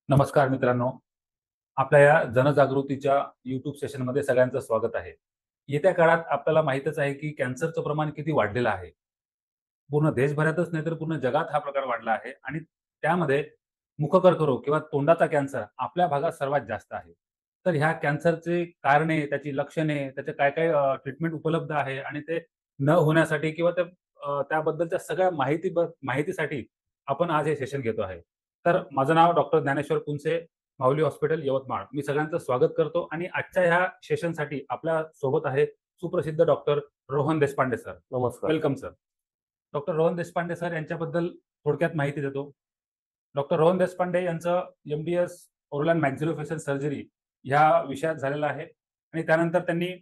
नमस्कार मित्रांनो. आपल्या या जनजागृतीच्या YouTube सेशनमध्ये सगळ्यांचं स्वागत आहे. येत्या काळात आपल्याला माहीतच आहे, की कॅन्सरचं प्रमाण किती वाढलेलं आहे. पूर्ण देशभरातच नाही तर पूर्ण जगात हा प्रकार वाढला आहे आणि त्यामध्ये मुखकर्करोग किंवा तोंडाचा कॅन्सर आपल्या भागात सर्वात जास्त आहे. तर ह्या कॅन्सरचे कारणे, त्याची लक्षणे, त्याचे काय-काय ट्रीटमेंट उपलब्ध आहे आणि ते न होण्यासाठी किंवा त्याबद्दलच्या सगळ्या माहितीसाठी आपण आज हे सेशन घेतो आहे. तर माझं नाव डॉक्टर ज्ञानेश्वर कुंसे, माऊली हॉस्पिटल, यवतमाळ. मी सगळ्यांचं स्वागत करतो आणि आजच्या ह्या सेशनसाठी आपल्या सोबत आहे सुप्रसिद्ध डॉक्टर रोहन देशपांडे सर. नमस्कार. Welcome sir. Doctor Rohan Deshpande sir यांच्याबद्दल थोडक्यात माहिती देतो. डॉक्टर रोहन देशपांडे यांचं एम-डी-एस ओरल अँड मॅक्सिलोफेशियल सर्जरी ह्या विषयात झालेलं आहे आणि त्यानंतर त्यांनी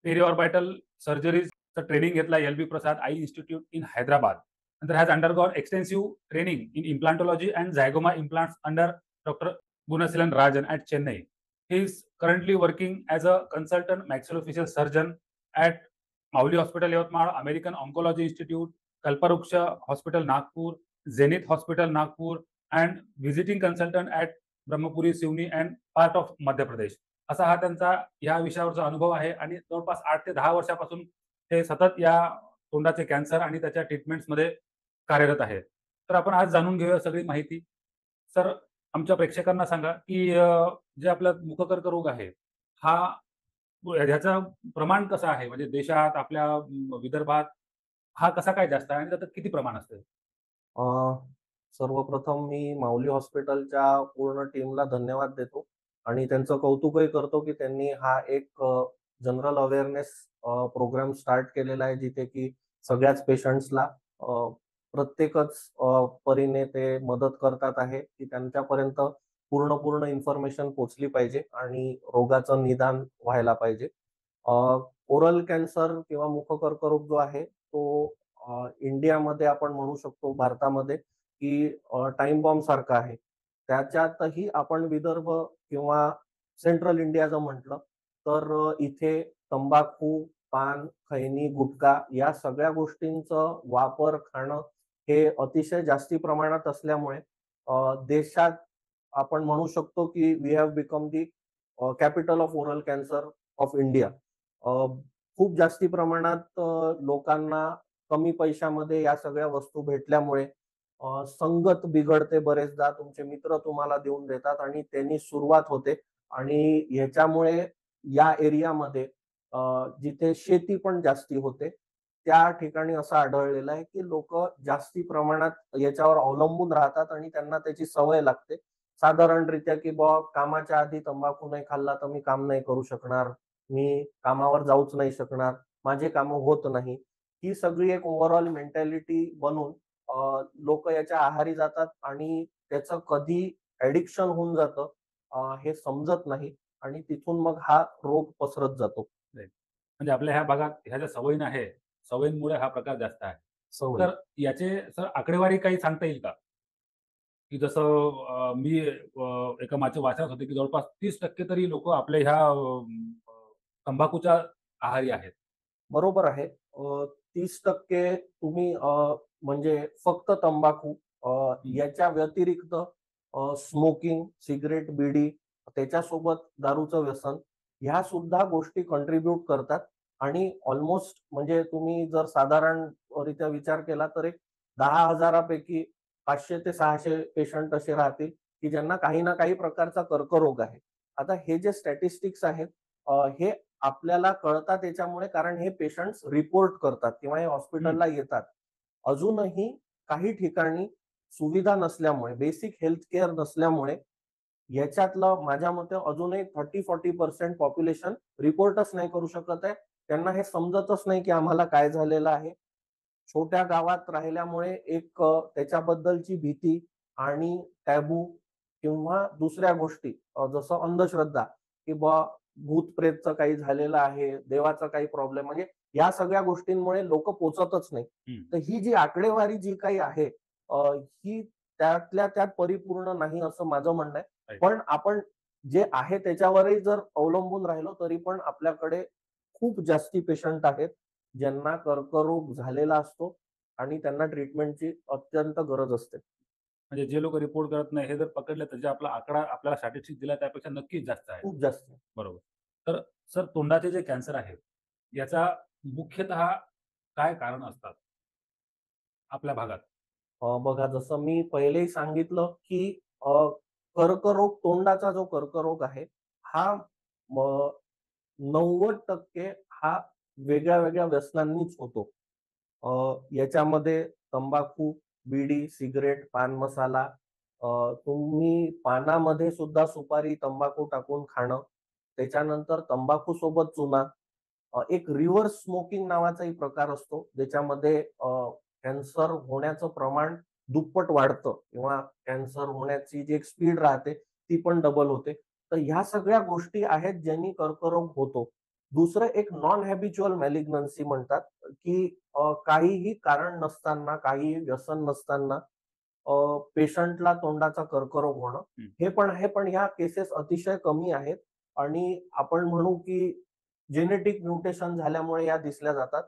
पेरिऑर्बिटल सर्जरीचं ट्रेनिंग घेतलं LV Prasad eye institute in Hyderabad. नंतर has undergone extensive training in implantology and zygoma implants under doctor Gunasheelan Rajan at Chennai. He is currently working as a consultant maxillofacial surgeon at Mauli Hospital, Yavatmal, American Oncology Institute, Kalparuksha Hospital, Nagpur, Zenith Hospital, Nagpur, and visiting consultant at Brahmapuri, Sivni and part of Madhya Pradesh. असा हा त्यांचा या विषयावरचा अनुभव आहे आणि जवळपास 8 ते 10 वर्षापासून ते सतत या तोंडाचे कॅन्सर आणि त्याच्या ट्रीटमेंट्समध्ये कार्यरत आहेत. तर आपण आज जाणून घेऊया सगळी माहिती. सर, आमच्या प्रेक्षकांना सांगा, की जे आपला मुखकर्करोग आहे, हा ह्याचं प्रमाण कसं आहे? म्हणजे देशात, आपल्या विदर्भात हा कसा काय जास्त आहे आणि त्याचं किती प्रमाण असतं? अ, सर्वप्रथम मी माऊली हॉस्पिटलच्या पूर्ण टीमला धन्यवाद देतो आणि त्यांचं कौतुकही करतो, की त्यांनी हा एक जनरल अवेअरनेस प्रोग्राम स्टार्ट केलेला आहे, जिथे की सगळ्याच पेशंट्सला प्रत्येकच परीने ते मदत करतात आहे, की त्यांच्यापर्यंत पूर्ण इन्फॉर्मेशन पोहोचली पाहिजे आणि रोगाचं निदान व्हायला पाहिजे. ओरल कॅन्सर किंवा मुखकर्करोग जो आहे, तो इंडियामध्ये आपण म्हणू शकतो, भारतामध्ये, की टाईम बॉम्ब सारखा आहे. त्याच्यातही आपण विदर्भ किंवा सेंट्रल इंडिया जर म्हटलं, तर इथे तंबाखू, पान, खैनी, गुटखा या सगळ्या गोष्टींचं वापर, खाणं हे अतिशय जास्ती प्रमाणात असल्यामुळे देशात आपण म्हणू शकतो, की we have become the capital of oral cancer of India. खूप जास्ती प्रमाणात लोकांना कमी पैशामध्ये या सगळ्या वस्तू भेटल्यामुळे संगत बिघडते बरेचदा. तुमचे मित्र तुम्हाला देऊन देतात आणि त्यांनी सुरुवात होते आणि ह्याच्यामुळे या एरियामध्ये जिथे शेती पण जास्ती होते, त्या ठिकाणी असं आढळलेलं आहे, की लोकं जास्ती प्रमाणात याच्यावर अवलंबून राहतात आणि त्यांना त्याची सवय लागते. साधारणरित्या, की बुवा कामाच्या आधी तंबाखू नाही खाल्ला, तर मी काम नाही करू शकणार. मी कामावर जाऊच नाही शकणार. माझे कामं होत नाही. ही सगळी एक ओव्हरऑल मेंटॅलिटी बनून लोकं याच्या आहारी जातात आणि त्याचं कधी ॲडिक्शन होऊन जातं हे समजत नाही आणि तिथून मग हा रोग पसरत जातो. राईट. म्हणजे आपल्या ह्या भागात ह्या ज्या सवयी आहे, सवयींमुळे हा प्रकार जास्त आहे. सवयी. तर याचे सर आकडेवारी काही सांगता येईल का? की जसं मी एका माझ्या वाचनात होते, की जवळपास 30% तरी लोकं आपल्या ह्या तंबाखूच्या आहारी आहेत. बरोबर आहे. 30% तुम्ही म्हणजे फक्त तंबाखू हं. याच्या व्यतिरिक्त स्मोकिंग, सिगारेट, बिडी, त्याच्यासोबत दारूचं व्यसन, ह्या सुद्धा गोष्टी कंट्रिब्यूट करतात आणि ऑलमोस्ट म्हणजे तुम्ही जर साधारणरित्या विचार केला तर एक 10,000 पैकी 500 ते 600 पेशंट असे राहतील, की ज्यांना काही ना काही प्रकारचा कर्करोग आहे. आता हे जे स्टॅटिस्टिक्स आहेत हे आपल्याला कळतात त्याच्यामुळे कारण हे पेशंट्स रिपोर्ट करतात किंवा हे हं. हॉस्पिटलला येतात. अजूनही काही ठिकाणी सुविधा नसल्यामुळे, बेसिक हेल्थ केअर नसल्यामुळे याच्यातलं माझ्या मते अजूनही 30-40% पॉप्युलेशन रिपोर्टच नाही करू शकत आहे. त्यांना हे समजतच नाही, की आम्हाला काय झालेलं आहे. छोट्या गावात राहिल्यामुळे एक त्याच्याबद्दलची भीती आणि टॅबू किंवा दुसऱ्या गोष्टी जसं अंधश्रद्धा, की भूत-प्रेतचं काही झालेलं आहे, देवाचा काही प्रॉब्लेम म्हणजे या सगळ्या गोष्टींमुळे लोकं पोहचतच नाही. हं. तर ही जी आकडेवारी जी काही आहे ही त्यातल्या त्यात परिपूर्ण नाही असं माझं म्हणणं आहे. राईट. पण आपण जे आहे त्याच्यावरही जर अवलंबून राहिलो तरी पण आपल्याकडे खूप जास्ती पेशंट आहेत, ज्यांना कर्करोग झालेला असतो आणि त्यांना ट्रीटमेंटची अत्यंत गरज असते. म्हणजे जे लोक रिपोर्ट करत नाही हे जर पकडले तर जे आपला आकडा आपल्याला स्टॅटिस्टिक्स दिला त्यापेक्षा नक्कीच जास्त आहे. खूप जास्त. बरोबर. तर सर तोंडाचे जे कॅन्सर आहेत, याचा मुख्यतः काय कारण असतात आपल्या भागात? बघा जसं मी पहिलेही सांगितलं, की अ, कर्करोग तोंडाचा जो कर्करोग आहे, हा 90% हा वेगळ्या-वेगळ्या व्यसनांनीच होतो. याच्यामध्ये तंबाखू, बिडी, सिगारेट, पान मसाला, तुम्ही पानामध्ये सुद्धा सुपारी, तंबाखू टाकून खाणं, त्याच्यानंतर तंबाखू सोबत चुना, एक रिव्हर्स स्मोकिंग नावाचाही प्रकार असतो, ज्याच्यामध्ये कॅन्सर होण्याचं प्रमाण दुप्पट वाढतं किंवा कॅन्सर होण्याची जी एक स्पीड राहते, ती पण डबल होते. तर ह्या सगळ्या गोष्टी आहेत ज्यांनी कर्करोग होतो. दुसरं एक नॉन हॅबिच्युअल मॅलिग्नन्सी म्हणतात, की काहीही कारण नसताना, काहीही व्यसन नसताना पेशंटला तोंडाचा कर्करोग होणं. हं. हे पण ह्या केसेस अतिशय कमी आहेत आणि आपण म्हणू की जेनेटिक म्युटेशन झाल्यामुळे या दिसल्या जातात.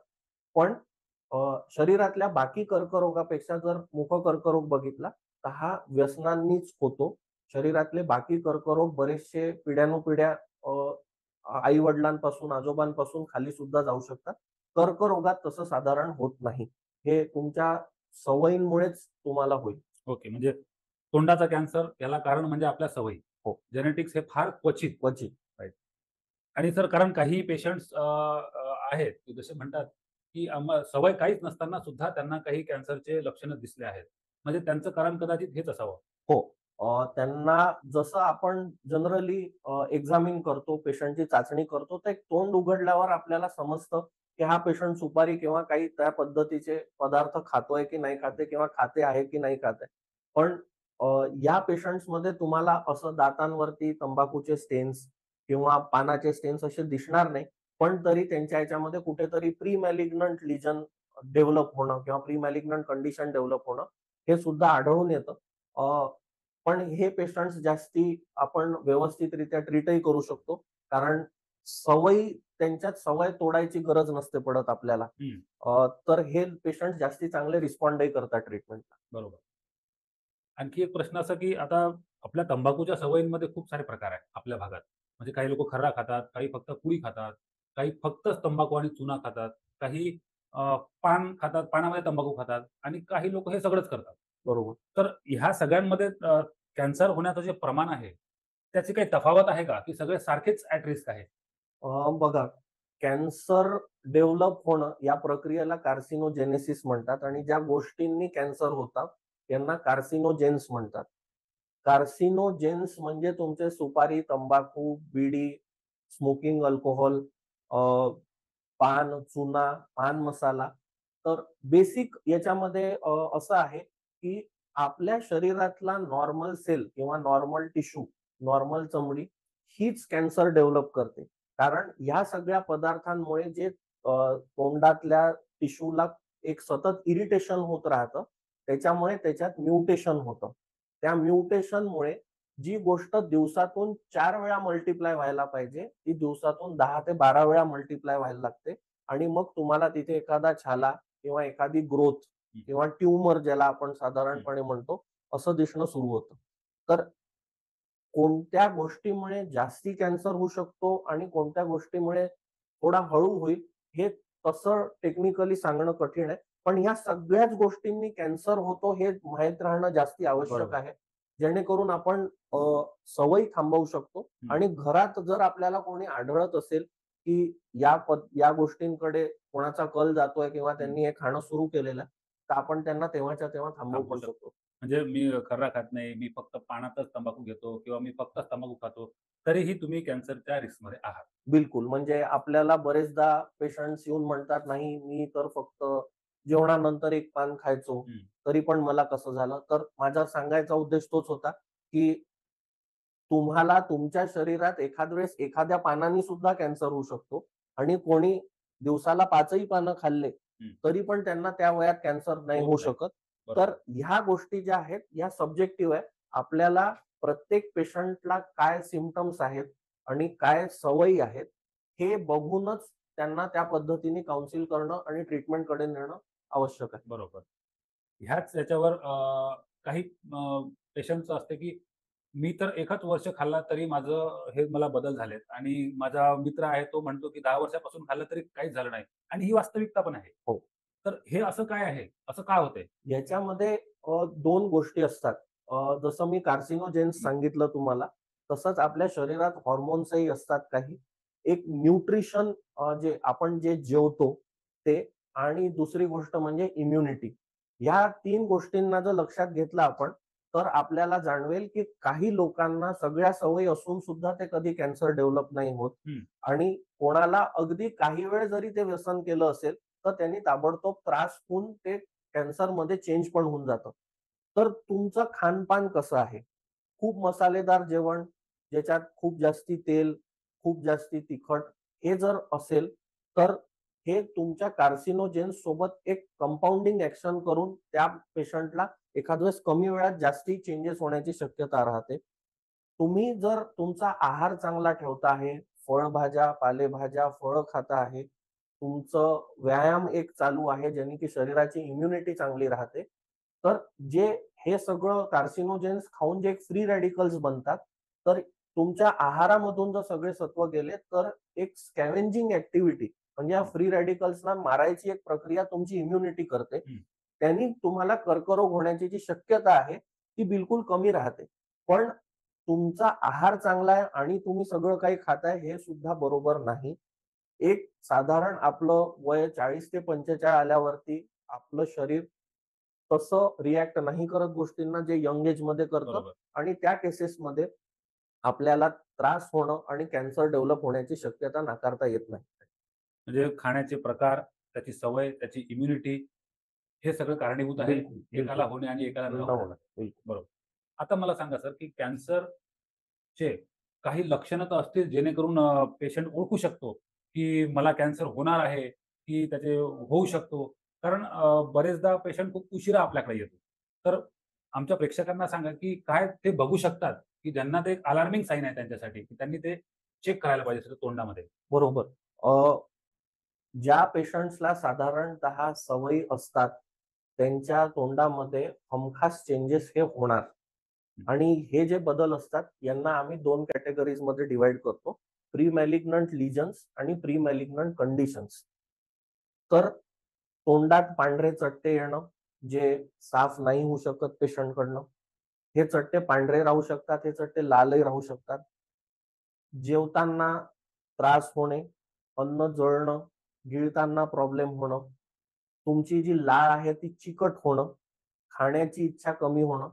पण शरीरातल्या बाकी कर्करोगापेक्षा जर मुख कर्करोग बघितला, तर हा व्यसनांनीच होतो. शरीरातले बाकी कर्करोग बरेचसे पिढ्यानुपिढ्या आई-वडिलांपासून, आजोबांपासून खाली सुद्धा जाऊ शकतात. कर्करोगात तसं साधारण होत नाही. हे तुमच्या सवयींमुळेच तुम्हाला होईल. ओके. म्हणजे तोंडाचा कॅन्सर याला कारण म्हणजे आपल्या सवयी. हो, जेनेटिक्स हे फार क्वचित. क्वचित. राइट. आणि सर कारण काही पेशंट्स आहेत, की जसे म्हणतात, की सवय काहीच नसताना सुद्धा त्यांना काही कॅन्सरचे लक्षणं दिसले आहेत. म्हणजे त्यांचं कारण कदाचित हेच असावं. हो. त्यांना जसं आपण जनरली एक्झामिन करतो, पेशंटची चाचणी करतो, तर एक तोंड उघडल्यावर आपल्याला समजतं, की हा पेशंट सुपारी किंवा काही त्या पद्धतीचे पदार्थ खातोय की नाही खाते किंवा खाते आहे की नाही खात आहे. पण या पेशंट्समध्ये तुम्हाला असं दातांवरती तंबाखूचे स्टेन्स किंवा पानाचे स्टेन्स असे दिसणार नाही. पण तरी त्यांच्या ह्याच्यामध्ये कुठेतरी प्री मॅलिग्नंट लिजन डेव्हलप होणं किंवा प्री मॅलिग्नंट कंडिशन डेव्हलप होणं, हे सुद्धा आढळून येतं. अ, पण हे पेशंट्स जास्ती आपण व्यवस्थितरित्या ट्रीटही करू शकतो. कारण त्यांच्यात सवय तोडायची गरज नसते पडत आपल्याला. हं. तर हे पेशंट जास्ती चांगले रिस्पॉन्डही करतात ट्रीटमेंटला. बरोबर. आणखी एक प्रश्न असा, की आता आपल्या तंबाखूच्या सवयींमध्ये खूप सारे प्रकार आहेत आपल्या भागात. म्हणजे काही लोकं खर्रा खातात, काही फक्त पुडी खातात, काही फक्तच तंबाखू आणि चुना खातात, काही पान खातात, पानामध्ये तंबाखू खातात आणि काही लोकं हे सगळंच करतात. बरोबर. तर ह्या सगळ्यांमध्ये कॅन्सर होण्याचं जे प्रमाण आहे, त्याची काही तफावत आहे का? की सगळे सारखेच ॲट रिस्क आहे? बघा, कॅन्सर डेव्हलप होणं या प्रक्रियेला कार्सिनोजेनेसिस म्हणतात आणि ज्या गोष्टींनी कॅन्सर होतात, यांना कार्सिनोजेन्स म्हणतात. कार्सिनोजेन्स म्हणजे तुमचे सुपारी, तंबाखू, बिडी, स्मोकिंग अल्कोहोल, पान, चुना, पान मसाला. तर बेसिक याच्यामध्ये असं आहे, की आपल्या शरीरातला नॉर्मल सेल किंवा नॉर्मल टिश्यू, नॉर्मल चमडी हीच कॅन्सर डेव्हलप करते. कारण ह्या सगळ्या पदार्थांमुळे जे तोंडातल्या टिश्यूला एक सतत इरिटेशन होत राहतं. त्याच्यामुळे त्याच्यात म्युटेशन होतं. त्या म्युटेशनमुळे जी गोष्ट दिवसातून 4 वेळा मल्टिप्लाय व्हायला पाहिजे, ती दिवसातून 10 ते 12 वेळा मल्टिप्लाय व्हायला लागते आणि मग तुम्हाला तिथे एखादा छाला किंवा एखादी ग्रोथ हं, किंवा ट्यूमर ज्याला आपण हं. साधारणपणे म्हणतो, असं दिसणं सुरू होतं. तर कोणत्या गोष्टीमुळे जास्ती कॅन्सर होऊ शकतो आणि कोणत्या गोष्टीमुळे थोडा हळू होईल, हे तसं टेक्निकली सांगणं कठीण आहे. पण ह्या सगळ्याच गोष्टींनी कॅन्सर होतो हे माहीत राहणं जास्ती आवश्यक बरोबर. आहे. जेणेकरून आपण सवयी थांबवू शकतो हं, आणि घरात जर आपल्याला कोणी आढळत असेल, की या गोष्टींकडे कोणाचा कल जातोय किंवा हं. त्यांनी हे खाणं सुरू केलेलं आहे, तर आपण त्यांना तेव्हाच्या तेव्हा थांबवू थांबवू पण शकतो. शकतो. म्हणजे मी खर्रा खात नाही, मी फक्त पानातच तंबाखू घेतो किंवा मी फक्तच तंबाखू खातो, तरीही तुम्ही कॅन्सरच्या रिस्कमध्ये आहात. बिलकुल. म्हणजे आपल्याला बरेचदा पेशंट्स येऊन म्हणतात, "नाही, मी तर फक्त जेवणानंतर एक पान खायचो, हं. तरी पण मला कसं झालं?" तर माझा सांगायचा उद्देश तोच होता, की तुम्हाला तुमच्या शरीरात एखाद वेळेस एखाद्या पानाने सुद्धा कॅन्सर होऊ शकतो आणि कोणी दिवसाला 5 ही पानं खाल्ले, हं. तरी पण त्यांना त्या वयात कॅन्सर नाही होत होऊ नाही. शकत. तर बरोबर. ह्या गोष्टी ज्या आहेत, ह्या सब्जेक्टिव्ह आहे. आपल्याला प्रत्येक पेशंटला काय सिम्प्टम्स आहेत आणि काय सवयी आहेत, हे बघूनच त्यांना त्या पद्धतीने काउन्सिल करणं आणि ट्रीटमेंटकडे नेणं आवश्यक आहे. बरोबर. ह्याच याच्यावर काही पेशंटचं असते, की मी तर एकच वर्ष खाल्ला तरी माझं हे मला बदल झालेत आणि माझा मित्र आहे तो म्हणतो, की 10 वर्षापासून खाल्लं तरी काहीच झालं नाही आणि ही वास्तविकता पण आहे. हो. तर हे असं काय आहे? असं का होतंय? याच्यामध्ये 2 गोष्टी असतात. जसं मी कार्सिनोजेन्स सांगितलं तुम्हाला, तसंच आपल्या शरीरात हॉर्मोन्सही असतात काही. एक न्यूट्रिशन जे आपण जेवतो ते आणि दुसरी गोष्ट म्हणजे इम्युनिटी. ह्या 3 गोष्टींना जर लक्षात घेतलं आपण, तर आपल्याला जाणवेल की काही लोकांना सगळ्या सवयी असून सुद्धा ते कधी कॅन्सर डेव्हलप नाही होत हं. आणि कोणाला अगदी काही वेळ जरी ते व्यसन केलं असेल, तर त्यांनी ताबडतोब त्रास होऊन ते कॅन्सरमध्ये चेंज पण होऊन जातं. तर तुमचं खानपान कसं आहे? खूप मसालेदार जेवण, ज्याच्यात खूप जास्ती तेल, खूप जास्ती तिखट हे जर असेल, तर हे तुमच्या कार्सिनोजेन्स सोबत एक कंपाउंडिंग ॲक्शन करून त्या पेशंटला एखाद वेळेस कमी वेळात जास्ती चेंजेस होण्याची शक्यता राहते. तुम्ही जर तुमचा आहार चांगला ठेवता आहे, फळभाज्या, पालेभाज्या, फळं खाता आहे, तुमचं व्यायाम एक चालू आहे, ज्याने की शरीराची इम्युनिटी चांगली राहते. तर जे हे सगळं कार्सिनोजेन्स खाऊन जे फ्री रॅडिकल्स बनतात, तर तुमच्या आहारामधून जर सगळे सत्व गेले, तर एक स्कॅव्हेंजिंग ॲक्टिव्हिटी म्हणजे या हं, फ्री रॅडिकल्सना मारायची एक प्रक्रिया तुमची इम्युनिटी करते. हं. त्यांनी तुम्हाला कर्करोग होण्याची जी शक्यता आहे, ती बिलकुल कमी राहते. पण तुमचा आहार चांगला आहे आणि तुम्ही सगळं काही खाताय हे सुद्धा बरोबर नाही. एक साधारण आपलं वय 40 ते 45 आल्यावरती आपलं शरीर तसं रिएक्ट नाही करत गोष्टींना, जे यंग एजमध्ये करतं बरोबर. आणि त्या केसेसमध्ये आपल्याला त्रास होणं आणि कॅन्सर डेव्हलप होण्याची शक्यता नाकारता येत नाही. म्हणजे खाण्याचे प्रकार, त्याची सवय, त्याची इम्युनिटी हे सगळं कारणीभूत आहे बिलकुल, एकाला बिलकुल. होणे आणि एकाला न न होण्याला. होणार. बिलकुल. बरोबर. आता मला सांगा सर, की कॅन्सरचे काही लक्षणं तर असतील जेणेकरून पेशंट ओळखू शकतो, की मला कॅन्सर होणार आहे, की त्याचे होऊ शकतो. कारण बरेचदा पेशंट खूप उशिरा आपल्याकडे येतो. तर आमच्या प्रेक्षकांना सांगा, की काय ते बघू शकतात, की ज्यांना ते एक अलार्मिंग साइन आहे त्यांच्यासाठी, की त्यांनी ते चेक करायला पाहिजे सगळं तोंडामध्ये. बरोबर. अ, ज्या पेशंट्सला साधारणतः सवयी असतात, त्यांच्या तोंडामध्ये हमखास चेंजेस हे होणार. हं. आणि हे जे बदल असतात, यांना आम्ही 2 कॅटेगरीजमध्ये डिव्हाईड करतो. प्री मॅलिग्नंट लिजन्स आणि प्री मॅलिग्नंट कंडिशन्स. तर तोंडात पांढरे चट्टे येणं, जे साफ नाही होऊ शकत पेशंटकडनं. हे चट्टे पांढरे राहू शकतात, हे चट्टे लालही राहू शकतात. जेवताना त्रास होणे, अन्न जळणं, गिळताना प्रॉब्लेम होणं, तुमची जी लाळ आहे ती चिकट होणं, खाण्याची इच्छा कमी होणं,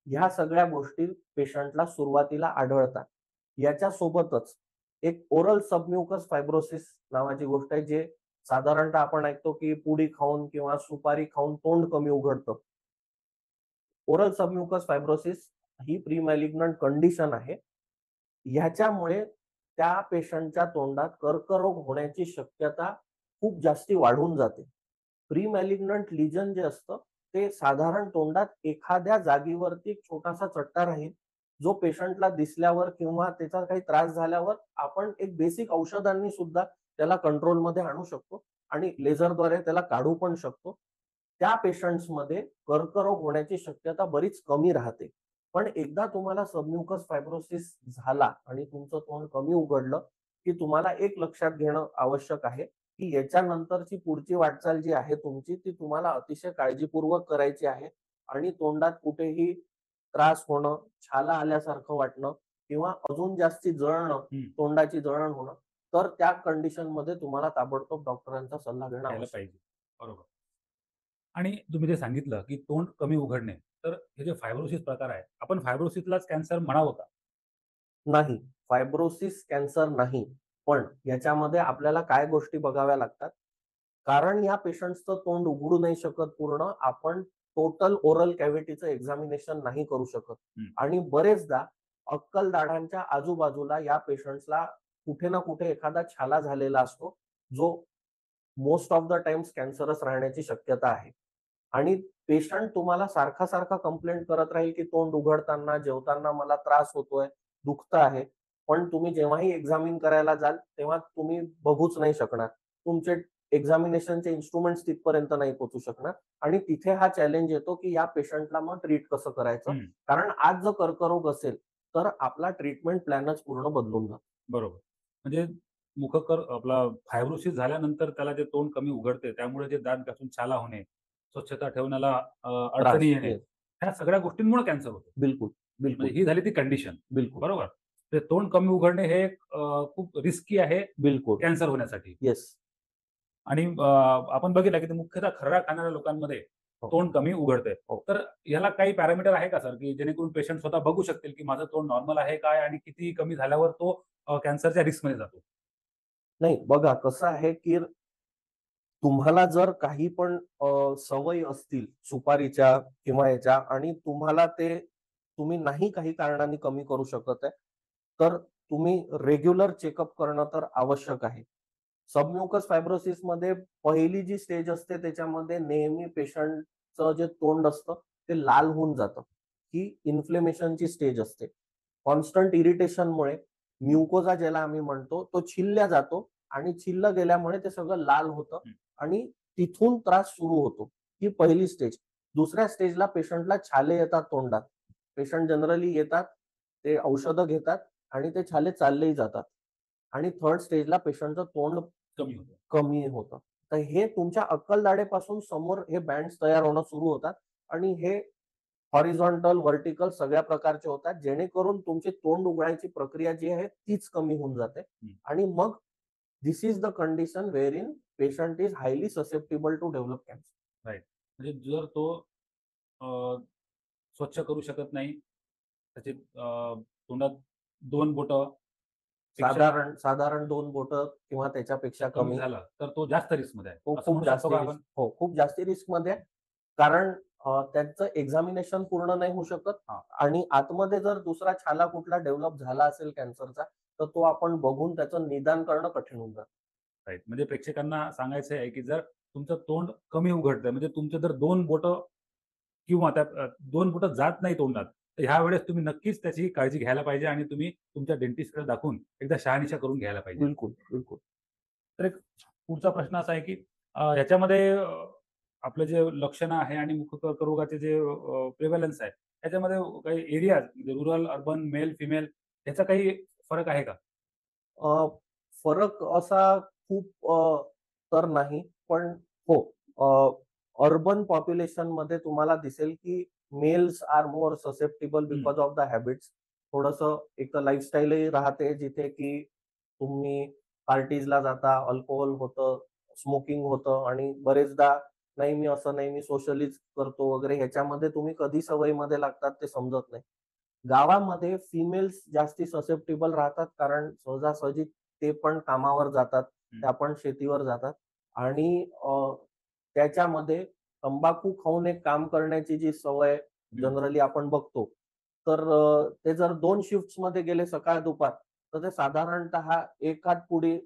ह्या सगळ्या गोष्टी पेशंटला सुरुवातीला आढळतात. याच्या सोबतच एक ओरल सबम्युकस फायब्रोसिस नावाची गोष्ट आहे, जे साधारणतः आपण ऐकतो की पुडी खाऊन किंवा सुपारी खाऊन तोंड कमी उघडतं. ओरल सबम्युकस फायब्रोसिस ही प्री मॅलिग्नंट कंडिशन आहे. ह्याच्यामुळे त्या पेशंटच्या तोंडात कर्करोग होण्याची शक्यता खूप जास्ती वाढून जाते. प्री मॅलिग्नंट लिजन जे असतं, ते साधारण तोंडात एखाद्या जागेवरती एक छोटासा चट्टा राहील, जो पेशंटला दिसल्यावर किंवा त्याचा काही त्रास झाल्यावर आपण एक बेसिक औषधांनी सुद्धा त्याला कंट्रोलमध्ये आणू शकतो आणि लेझरद्वारे त्याला काढू पण शकतो. त्या पेशंट्समध्ये कर्करोग होण्याची शक्यता बरीच कमी राहते. पण एकदा तुम्हाला सबम्युकस फायब्रोसिस झाला आणि तुमचं तोंड कमी उघडलं, की तुम्हाला एक लक्षात घेणं आवश्यक आहे, की याच्यानंतरची पुढची वाटचाल जी आहे तुमची, ती तुम्हाला अतिशय काळजीपूर्वक करायची आहे आणि तोंडात कुठेही त्रास होणं, छाला आल्यासारखं वाटणं किंवा अजून जास्ती जळणं, हं. तोंडाची जळण होणं, तर त्या कंडिशनमध्ये तुम्हाला ताबडतोब डॉक्टरांचा सल्ला घेणं घ्यायला आवश्यक पाहिजे. बरोबर. आणि तुम्ही जे सांगितलं, की तोंड कमी उघडणे. तर हे जे फायब्रोसिस प्रकार आहे, आपण फायब्रोसिसलाच कॅन्सर म्हणावं का? नाही, फायब्रोसिस कॅन्सर नाही. पण याच्यामध्ये आपल्याला काय गोष्टी बघाव्या लागतात, कारण या पेशंट्सचं तोंड उघडू नाही शकत पूर्ण, आपण टोटल ओरल कॅव्हिटीचं एक्झामिनेशन नाही करू शकत. हं. आणि बरेचदा अक्कल दाढांच्या आजूबाजूला या पेशंट्सला कुठे ना कुठे एखादा छाला झालेला असतो, जो most of the Times cancerous राहण्याची शक्यता आहे. आणि पेशंट तुम्हाला सारखा-सारखा कंप्लेंट करत राहील, की तोंड उघडताना, जेवताना मला त्रास होतोय, दुखतं आहे. पण तुम्ही जेव्हाही एक्झामिन करायला जाल, तेव्हा तुम्ही बघूच नाही शकणार. तुमचे एक्झामिनेशनचे इन्स्ट्रुमेंट्स तिथपर्यंत नाही पोहोचू शकणार आणि तिथे हा चॅलेंज येतो की या पेशंटला मग ट्रीट कसं करायचं. हम्म. कारण आज जर कर्करोग असेल तर आपला ट्रीटमेंट प्लॅनच पूर्ण बदलून जातो. बरोबर. म्हणजे मुखकर आपला फायब्रोसिस झाल्यानंतर त्याला जे तोंड कमी उघडते, त्यामुळे जे दात घासून छाला होणे, स्वच्छता ठेवण्याला अडचणी येणे, येस. ह्या सगळ्या गोष्टींमुळे कॅन्सर होतो. बिलकुल, म्हणजे बिलकुल, ही झाली ती कंडिशन. बिलकुल, बरोबर. ते तोंड कमी उघडणे हे एक खूप रिस्की आहे बिलकुल. कॅन्सर होण्यासाठी. येस. आणि आपण बघितलं की ते मुख्यतः खर्रा खाणाऱ्या लोकांमध्ये हो. तोंड कमी उघडते. हो. तर याला काही पॅरामीटर आहे का सर, की जेणेकरून पेशंट स्वतः बघू शकतील, की माझं तोंड नॉर्मल आहे काय आणि किती कमी झाल्यावर तो कॅन्सरच्या रिस्कमध्ये जातो? नाही बघा कसं आहे की तुम्हाला जर काही पण सवयी असतील सुपारीच्या किंवा याच्या आणि तुम्हाला ते तुम्ही नाही काही कारणाने कमी करू शकत आहे, तर तुम्ही रेग्युलर चेकअप करणं तर आवश्यक आहे. सबम्युकस फायब्रोसिस मध्ये पहिली जी स्टेज असते त्याच्यामध्ये नेहमी पेशंटचं जे तोंड असतं ते लाल होऊन जातं. ही इन्फ्लेमेशनची स्टेज असते. कॉन्स्टंट इरिटेशनमुळे म्युकोजा ज्याला आम्ही म्हणतो तो छिलल्या जातो आणि छिललं गेल्यामुळे ते सगळं लाल होतं आणि तिथून त्रास सुरू होतो. ही पहिली स्टेज. दुसऱ्या स्टेजला पेशंटला छाले येतात तोंडात. पेशंट जनरली येतात, ते औषधं घेतात आणि ते छाले चाललेही जातात. आणि थर्ड स्टेजला पेशंटचं तोंड कमी होतं. कमी होतं. तर हे तुमच्या अक्कलदाढेपासून समोर हे बँड्स तयार होणं सुरू होतात आणि हे हॉरिझॉन्टल, व्हर्टिकल सगळ्या प्रकारचे होतात, जेणेकरून तुमची तोंड उघडायची प्रक्रिया जी आहे तीच कमी होऊन जाते. आणि मग this is the condition where in patient is highly susceptible to develop cancer. Right. म्हणजे जर तो अ, स्वच्छ करू शकत नाही, त्याचे तोंडात 2 बोटं पेक्षा साधारण 2 बोटं किंवा त्याच्यापेक्षा कमी कमी झालं, तर तो जास्त रिस्कमध्ये आहे. तो असं खूप म्हणू जास्त शकतो का आपण? हो, खूप जास्ती रिस्कमध्ये आहे. कारण त्यांचं एक्झामिनेशन पूर्ण नाही होऊ शकत हां. आणि आतमध्ये जर दुसरा छाला कुठला डेव्हलप झाला असेल कॅन्सरचा, तर तो आपण बघून त्याचं निदान करणं कठीण होऊन जातं. राइट. म्हणजे प्रेक्षकांना सांगायचं आहे, की जर तुमचं तोंड कमी उघडतंय, म्हणजे तुमचे जर 2 बोटं किंवा त्यात 2 बोटं जात नाही तोंडात, तर ह्या वेळेस तुम्ही नक्कीच त्याची काळजी घ्यायला पाहिजे आणि तुम्ही तुमच्या डेंटिस्टकडे दाखवून एकदा शहानिशा करून घ्यायला पाहिजे. बिलकुल, बिलकुल. तर एक पुढचा प्रश्न असा आहे, की ह्याच्यामध्ये आपलं जे लक्षणं आहे आणि मुख कर्करोगाचे जे प्रिव्हॅलन्स आहे, त्याच्यामध्ये काही एरियाज म्हणजे रुरल, अर्बन, मेल, फिमेल ह्याचा काही फरक आहे का? अ, फरक असा खूप तर नाही. पण हो, अर्बन पॉप्युलेशनमध्ये तुम्हाला दिसेल की मेल्स आर मोर ससेप्टेबल हं. Because of the habits. थोडंसं एक तर लाईफस्टाईलही राहते जिथे की तुम्ही पार्टीजला जाता, अल्कोहोल होतं, स्मोकिंग होतं आणि बरेचदा नाही मी असं नाही, मी सोशलीच करतो वगैरे ह्याच्यामध्ये तुम्ही कधी सवयीमध्ये लागतात ते समजत नाही. गावामध्ये फिमेल्स जास्ती ससेप्टेबल राहतात कारण सहजासहजी ते पण कामावर जातात, त्या पण शेतीवर जातात आणि त्याच्यामध्ये तंबाखू खाऊन एक काम करण्याची जी सवय जनरली आपण बघतो, तर ते जर 2 शिफ्ट्समध्ये गेले सकाळ-दुपार, तर ते साधारणतः 1 हात पुडी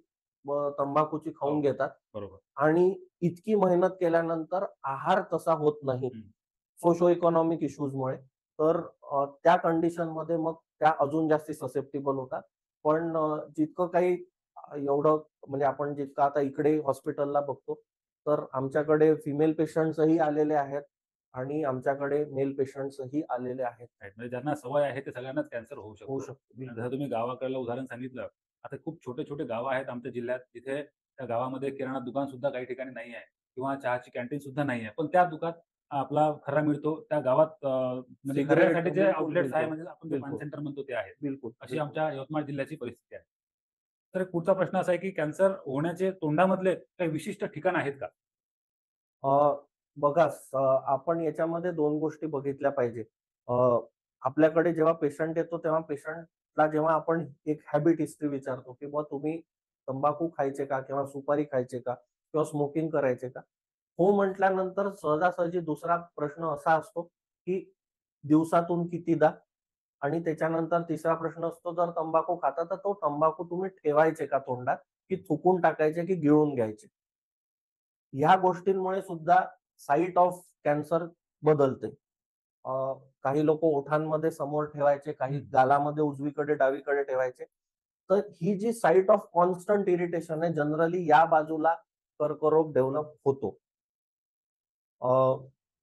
तंबाखूची खाऊन हो. घेतात बरोबर. आणि इतकी मेहनत केल्यानंतर आहार तसा होत नाही. हं. सोशो इकॉनॉमिक इश्यूजमुळे. तर त्या कंडिशनमध्ये मग त्या अजून जास्ती ससेप्टेबल होतात. पण जितकं काही एवढं म्हणजे आपण जितकं आता इकडे हॉस्पिटलला बघतो, तर आमच्याकडे फिमेल पेशंट्सही आलेले आहेत आणि आमच्याकडे मेल पेशंट्सही आलेले आहेत. राइट. म्हणजे ज्यांना सवय आहे ते सगळ्यांनाच कॅन्सर होऊ होऊ शकतो. शकतो. आणि बिलकुल. जसं तुम्ही गावाकडलं उदाहरण सांगितलं, आता खूप छोटे-छोटे गावं आहेत आमच्या जिल्ह्यात, तिथे त्या गावामध्ये किराणा दुकान सुद्धा काही ठिकाणी नाही आहे किंवा चहाची कॅन्टीन सुद्धा नाही आहे. पण त्या दुकानात आपला खर्रा मिळतो. त्या गावात म्हणजे सिगारेट खर्यासाठी जे बिलकुल, आउटलेट्स आहे, बिलकुल. म्हणजे आपण जे पान बिलकुल, सेंटर म्हणतो ते आहेत. बिलकुल, अशी बिलकुल. आमच्या यवतमाळ जिल्ह्याची परिस्थिती आहे. तर एक पुढचा प्रश्न असा आहे, की कॅन्सर होण्याचे तोंडामधले काही विशिष्ट ठिकाण आहेत का? अ, बघा आपण याच्यामध्ये 2 गोष्टी बघितल्या पाहिजे. अ, आपल्याकडे जेव्हा पेशंट येतो तेव्हा पेशंटला जेव्हा आपण एक हॅबिट हिस्ट्री विचारतो, की बुवा तुम्ही तंबाखू खायचे का? किंवा सुपारी खायचे का? किंवा स्मोकिंग करायचे का? हो म्हटल्यानंतर सहजासहजी दुसरा प्रश्न असा असतो, की दिवसातून कितीदा? आणि त्याच्यानंतर तिसरा प्रश्न असतो, जर तंबाखू खाता तर तो तंबाखू तुम्ही ठेवायचे का तोंडात? की थुंकून टाकायचे की गिळून घ्यायचे? ह्या गोष्टींमुळे सुद्धा साइट ऑफ कॅन्सर बदलते. अ, काही लोक ओठांमध्ये समोर ठेवायचे, काही गालामध्ये उजवीकडे, डावीकडे ठेवायचे. तर ही जी साइट ऑफ कॉन्स्टंट इरिटेशन आहे जनरली या बाजूला कर्करोग डेव्हलप होतो.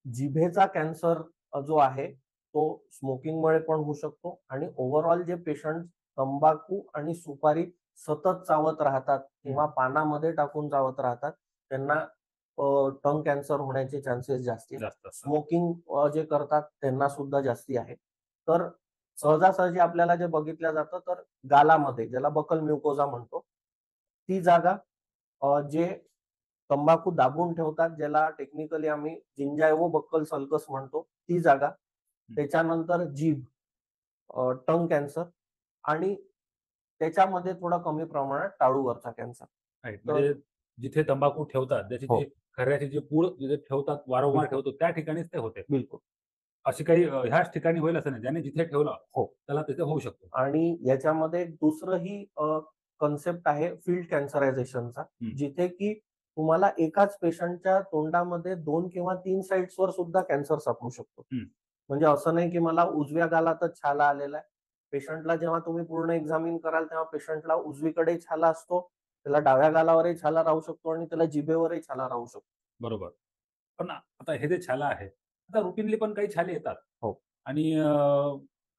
जिभेचा कॅन्सर जो आहे तो स्मोकिंगमुळे पण होऊ शकतो आणि ओव्हरऑल जे पेशंट तंबाखू आणि सुपारी सतत चावत राहतात किंवा पानामध्ये टाकून चावत राहतात त्यांना टंग कॅन्सर होण्याचे चान्सेस जास्ती आहेत. जास्त असतात. स्मोकिंग जे करतात त्यांना सुद्धा जास्ती आहे. तर सहजासहजी आपल्याला जे बघितलं जातं तर गालामध्ये ज्याला बकल म्युकोजा म्हणतो ती जागा जे तंबाखू दाबून ठेवतात ज्याला टेक्निकली आम्ही जिंजायवो बक्कल सल्कस म्हणतो ती जागा, त्याच्यानंतर जीभ, टंग कॅन्सर आणि त्याच्यामध्ये थोडा कमी प्रमाणात टाळूवरचा कॅन्सर. राईट. म्हणजे जिथे तंबाखू ठेवतात, त्याची हो. जी खऱ्याची जी पूड जिथे ठेवतात, वारंवार बिलकुल. ठेवतो त्या ठिकाणीच ते होते. बिलकुल. अशी काही ह्याच ठिकाणी होईल असं नाही. ज्याने जिथे ठेवलं हो. त्याला तिथे होऊ शकतो. आणि याच्यामध्ये एक दुसरंही कन्सेप्ट आहे फील्ड कॅन्सरायझेशनचा, जिथे की तुम्हाला एकाच पेशंटच्या तोंडामध्ये 2 किंवा 3 साइट्सवर सुद्धा कॅन्सर सापडू शकतो. म्हणजे असं नाही की मला उजव्या गालातच छाला आलेला आहे. पेशंटला जेव्हा तुम्ही पूर्ण एक्झामिन कराल तेव्हा पेशंटला उजवीकडे छाला असतो, त्याला डाव्या गालावरही छाला राहू शकतो आणि त्याला जिभेवरही छाला राहू शकतो. बरोबर. पण आता हे जे छाला आहे, आता रुटीनली पण काही छाले येतात. हो. आणि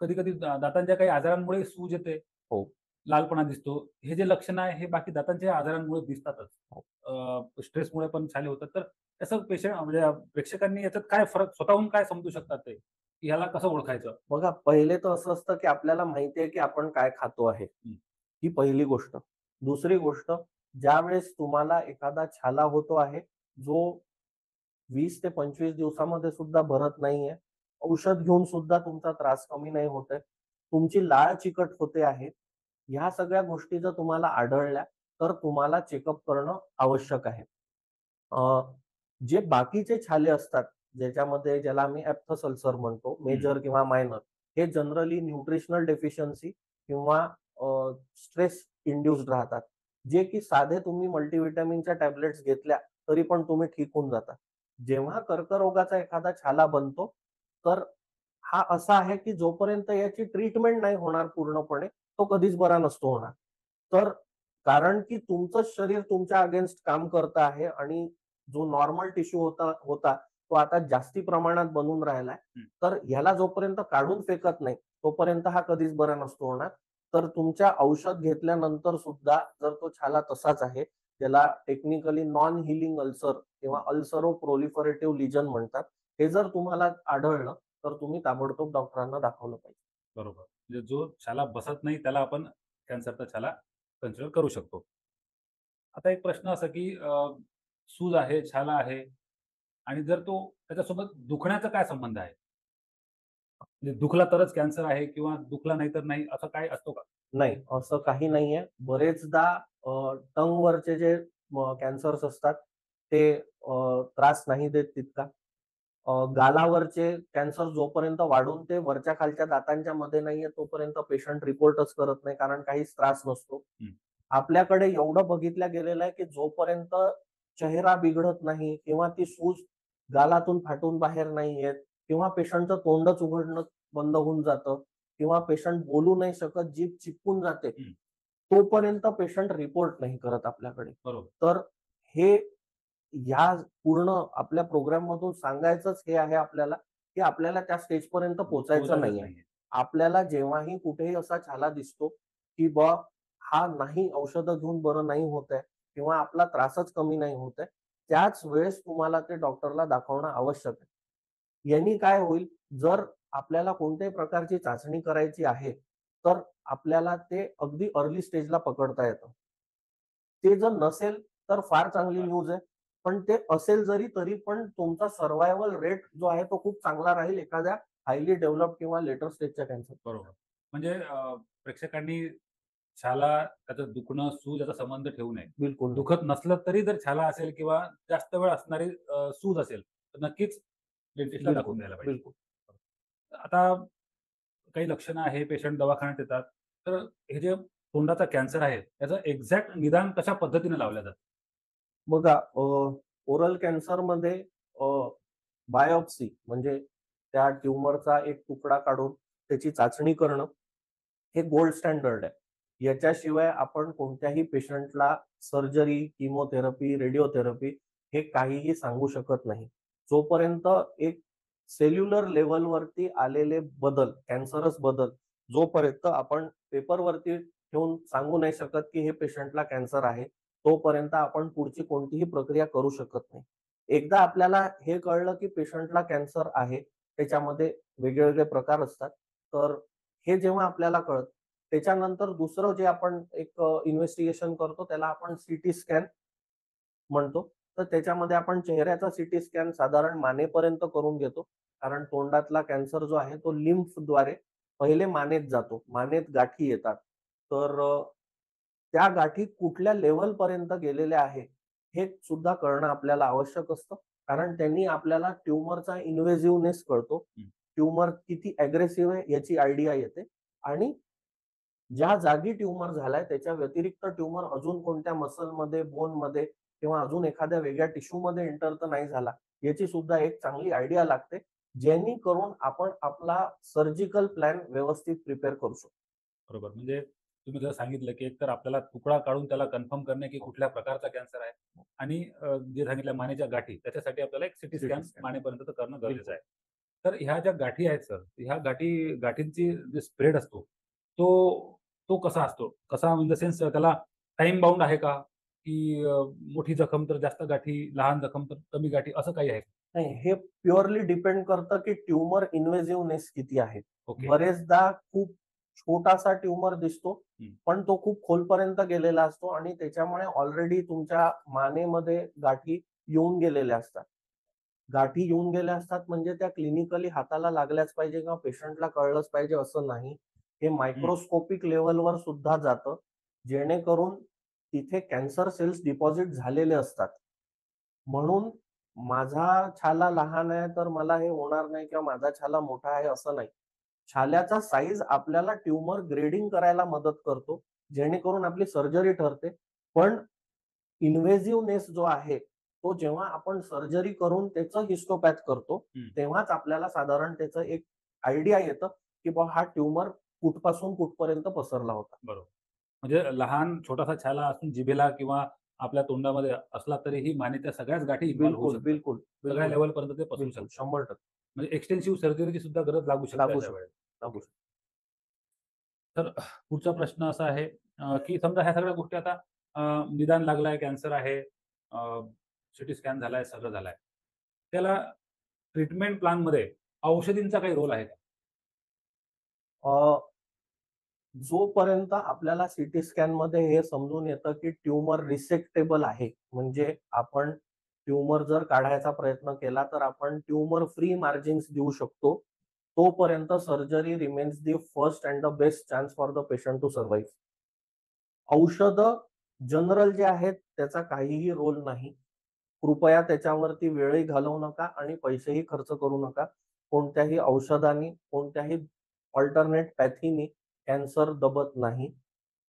कधी-कधी दातांच्या काही आजारांमुळे सूज येते. हो. लालपणा दिसतो. हे जे लक्षणं आहे हे बाकी दातांच्या आजारांमुळे दिसतातच. हो. स्ट्रेसमुळे पण छाले होतात. तर त्याचं म्हणजे प्रेक्षकांनी याच्यात काय फरक स्वतःहून काय समजू शकतात ते? की ह्याला कसं ओळखायचं? बघा पहिले तर असं असतं की आपल्याला माहिती आहे की आपण काय खातो आहे. ही पहिली गोष्ट. दुसरी गोष्ट, ज्यावेळेस तुम्हाला एखादा छाला होतो आहे, जो 20 ते 25 दिवसामध्ये सुद्धा भरत नाहीये. औषध घेऊन सुद्धा तुमचा त्रास कमी नाही होत आहे. तुमची लाळ चिकट होते आहे. ह्या सगळ्या गोष्टी जर तुम्हाला आढळल्या, तर तुम्हाला चेकअप करणं आवश्यक आहे. अ, जे बाकीचे छाले असतात, ज्याच्यामध्ये ज्याला आम्ही एप्थस अल्सर म्हणतो, मेजर किंवा मायनर, हे जनरली न्यूट्रिशनल डेफिशियन्सी किंवा स्ट्रेस इंड्युस्ड राहतात. जे की साधे तुम्ही मल्टीव्हिटॅमिनच्या टॅबलेट्स घेतल्या, तरी पण तुम्ही ठीक होऊन जाता. जेव्हा कर्करोगाचा एखादा छाला बनतो, तर हा असा आहे की जोपर्यंत याची ट्रीटमेंट नाही होणार पूर्णपणे, तो कधीच बरा नसतो होणार. तर कारण की तुमचं शरीर तुमच्या अगेन्स्ट काम करत आहे आणि जो नॉर्मल टिश्यू होता तो आता जास्ती प्रमाणात बनून राहिलाय. तर ह्याला जोपर्यंत काढून फेकत नाही, तोपर्यंत हा कधीच बरा नसतो होणार. तर तुमच्या औषध घेतल्यानंतर सुद्धा जर तो छाला तसाच आहे, त्याला टेक्निकली नॉन हिलिंग अल्सर किंवा अल्सरो प्रोलिफरेटिव्ह लिजन म्हणतात. हे जर तुम्हाला आढळलं, तर तुम्ही ताबडतोब डॉक्टरांना दाखवलं पाहिजे. बरोबर. म्हणजे जो छाला बसत नाही त्याला आपण कॅन्सरचा छाला कन्सिडर करू शकतो. आता एक प्रश्न असा की सूज आहे, छाला आहे आणि जर तो त्याच्यासोबत दुखण्याचा काय संबंध आहे? म्हणजे दुखला तरच कॅन्सर आहे किंवा दुखला नाही तर नाही असं काय असतो का? नाही, असं काही नाहीये. बरेचदा टंगवरचे जे कॅन्सर्स असतात, ते त्रास नाही देत तितका. गालावरचे कॅन्सर जोपर्यंत वाढून ते वरच्या खालच्या दातांच्या मध्ये नाहीये, तोपर्यंत पेशंट रिपोर्टच करत नाही, कारण काहीच त्रास नसतो. आपल्याकडे एवढं बघितलं गेलेलं आहे, की जोपर्यंत चेहरा बिघडत नाही किंवा ती सूज गालातून फाटून बाहेर नाही येत किंवा पेशंटचं तोंडच उघडणं बंद होऊन जातं किंवा पेशंट बोलू नाही शकत, जीभ चिपकून जाते, तोपर्यंत पेशंट रिपोर्ट नाही करत आपल्याकडे. बरोबर. तर हे या पूर्ण आपल्या प्रोग्राम मधून सांगायचंच हे आहे आपल्याला, की आपल्याला त्या स्टेजपर्यंत पोहोचायचं नाहीये. आपल्याला जेव्हाही कुठेही असा छाला दिसतो, की हा नाही औषधं घेऊन बरं नाही होत आहे किंवा आपला त्रासच कमी नाही होत आहे, त्याच वेळेस तुम्हाला ते डॉक्टरला दाखवणं आवश्यक आहे. यांनी काय होईल, जर आपल्याला कोणत्याही प्रकारची चाचणी करायची आहे, तर आपल्याला ते अगदी अर्ली स्टेजला पकडता येतं. ते जर नसेल, तर फार चांगली न्यूज आहे. पण ते असेल जरी, तरी पण तुमचा सर्व्हायव्हल रेट जो आहे तो खूप चांगला राहील एखाद्या हायली डेव्हलप्ड किंवा लेटर स्टेजच्या कॅन्सर. बरोबर. म्हणजे प्रेक्षकांनी छाला, त्याचं दुखणं, सूज याचा संबंध ठेवू नये. बिलकुल नाही. दुखत नसलं तरी जर छाला असेल किंवा जास्त वेळ असणारी सूज असेल, तर नक्कीच डेंटिस्टला बिलकुल, दाखवून द्यायला पाहिजे. बिलकुल. आता काही लक्षणं आहे, पेशंट दवाखान्यात येतात. तर हे जे तोंडाचा कॅन्सर आहे, त्याचं एक्झॅक्ट निदान कशा पद्धतीने लावलं जातं? बघा ओरल कॅन्सरमध्ये बायोप्सी म्हणजे त्या ट्यूमरचा एक तुकडा काढून त्याची चाचणी करणं हे गोल्ड स्टँडर्ड आहे. याच्याशिवाय आपण कोणत्याही पेशंटला सर्जरी, किमोथेरपी, रेडिओथेरपी हे काहीही सांगू शकत नाही. जोपर्यंत एक सेल्युलर लेव्हलवरती आलेले बदल, कॅन्सरस बदल जोपर्यंत आपण पेपरवरती ठेवून सांगू नाही शकत, की हे पेशंटला कॅन्सर आहे, तोपर्यंत आपण पुढची कोणतीही प्रक्रिया करू शकत नाही. एकदा आपल्याला हे कळलं, की पेशंटला कॅन्सर आहे, त्याच्यामध्ये वेगळे-वेगळे प्रकार असतात. तर हे जेव्हा आपल्याला कळतं, त्याच्यानंतर दुसरं जे आपण एक इन्व्हेस्टिगेशन करतो त्याला आपण सीटी स्कॅन म्हणतो. तर त्याच्यामध्ये आपण चेहऱ्याचा सीटी स्कॅन साधारण मानेपर्यंत करून घेतो. कारण तोंडातला कॅन्सर जो आहे तो लिम्फद्वारे पहिले मानेत जातो. मानेत गाठी येतात. तर त्या गाठी कुठल्या लेव्हलपर्यंत गेलेल्या आहे, हे सुद्धा कळणं आपल्याला आवश्यक असतं. कारण त्यांनी आपल्याला ट्यूमरचा इन्व्हेसिव्हनेस कळतो. हं. ट्यूमर किती अग्रेसिव्ह आहे याची आयडिया येते आणि ज्या जागी ट्यूमर झालाय त्याच्या व्यतिरिक्त ट्यूमर अजून कोणत्या मसलमध्ये, बोनमध्ये किंवा अजून एखाद्या वेगळ्या टिश्यूमध्ये एंटर तर नाही झाला, याची सुद्धा एक चांगली आयडिया लागते. जेणेकरून आपण आपला सर्जिकल प्लॅन व्यवस्थित प्रिपेअर करू शकतो. बरोबर. म्हणजे तुम्ही जसं सांगितलं, की एकतर आपल्याला तुकडा काढून त्याला कन्फर्म करणे, की कुठल्या प्रकारचा कॅन्सर आहे आणि जे सांगितलं मानेच्या गाठी, त्याच्यासाठी आपल्याला एक सीटी सीटी स्कॅन स्कॅन. मानेपर्यंत करणं गरजेचं बिलकुल. आहे. तर ह्या ज्या गाठी आहेत सर, ह्या गाठींची जे स्प्रेड असतो, तो तो कसा असतो? कसा इन द सेन्स त्याला टाईम बाउंड आहे का? की मोठी जखम तर जास्त गाठी, लहान जखम तर कमी गाठी असं काही आहे? नाही, हे प्युअरली डिपेंड करतं, की ट्यूमर इन्व्हेसिव्हनेस किती आहे. ओके. बरेचदा खूप छोटासा ट्यूमर दिसतो, हं. पण तो खूप खोलपर्यंत गेलेला असतो आणि त्याच्यामुळे ऑलरेडी तुमच्या मानेमध्ये गाठी येऊन गेलेल्या असतात. गाठी येऊन गेल्या असतात म्हणजे त्या क्लिनिकली हाताला लागल्याच पाहिजे किंवा पेशंटला कळलंच पाहिजे असं नाही. हे हं. मायक्रोस्कोपिक लेव्हलवर सुद्धा जातं, जेणेकरून तिथे कॅन्सर सेल्स डिपॉझिट झालेले असतात. म्हणून माझा छाला लहान आहे, तर मला हे होणार नाही किंवा माझा छाला मोठा आहे असं नाही. छाल्याचा साईज आपल्याला ट्यूमर ग्रेडिंग करायला मदत करतो, जेणेकरून आपली सर्जरी ठरते. पण इन्व्हेसिव्हनेस जो आहे, तो जेव्हा आपण सर्जरी करून त्याचं हिस्टोपॅथ करतो, हं. तेव्हाच आपल्याला साधारण त्याचं एक आयडिया येतं, की बुवा हा ट्यूमर कुठपासून कुठपर्यंत पसरला होता. बरोबर. म्हणजे लहान छोटासा छाला असून जिभेला किंवा आपल्या तोंडामध्ये असला तरीही मानेच्या सगळ्याच गाठी इन्व्हॉल्व होऊ बिलकुल, शकतात. बिलकुल, सगळ्या बिलकुल, लेव्हलपर्यंत ते पसरू बिलकुल. शकतात. 100% म्हणजे एक्सटेन्सिव्ह सर्जरीची सुद्धा गरज लागू शकते लागू अशा शकतो, वेळेस. लागू ओके. शकतो. तर पुढचा प्रश्न असा आहे की समजा ह्या सगळ्या गोष्टी आता अ, निदान लागलाय, कॅन्सर आहे, सिटी स्कॅन झालाय, सगळं झालंय. त्याला ट्रीटमेंट प्लॅनमध्ये औषधींचा काही रोल आहे का? अ, जोपर्यंत आपल्याला सीटी स्कॅनमध्ये हे समजून येतं, की ट्यूमर रिसेक्टेबल आहे. म्हणजे आपण ट्यूमर जर काढायचा प्रयत्न केला, तर आपण ट्यूमर फ्री मार्जिन्स देऊ शकतो. तोपर्यंत surgery remains the first and the best chance for the patient to survive. औषधं जनरल जे आहेत त्याचा काहीही रोल नाही. कृपया त्याच्यावरती वेळही घालवू नका आणि पैसेही खर्च करू नका. कोणत्याही औषधांनी, कोणत्याही अल्टरनेट पॅथीनी कॅन्सर दबत नाही.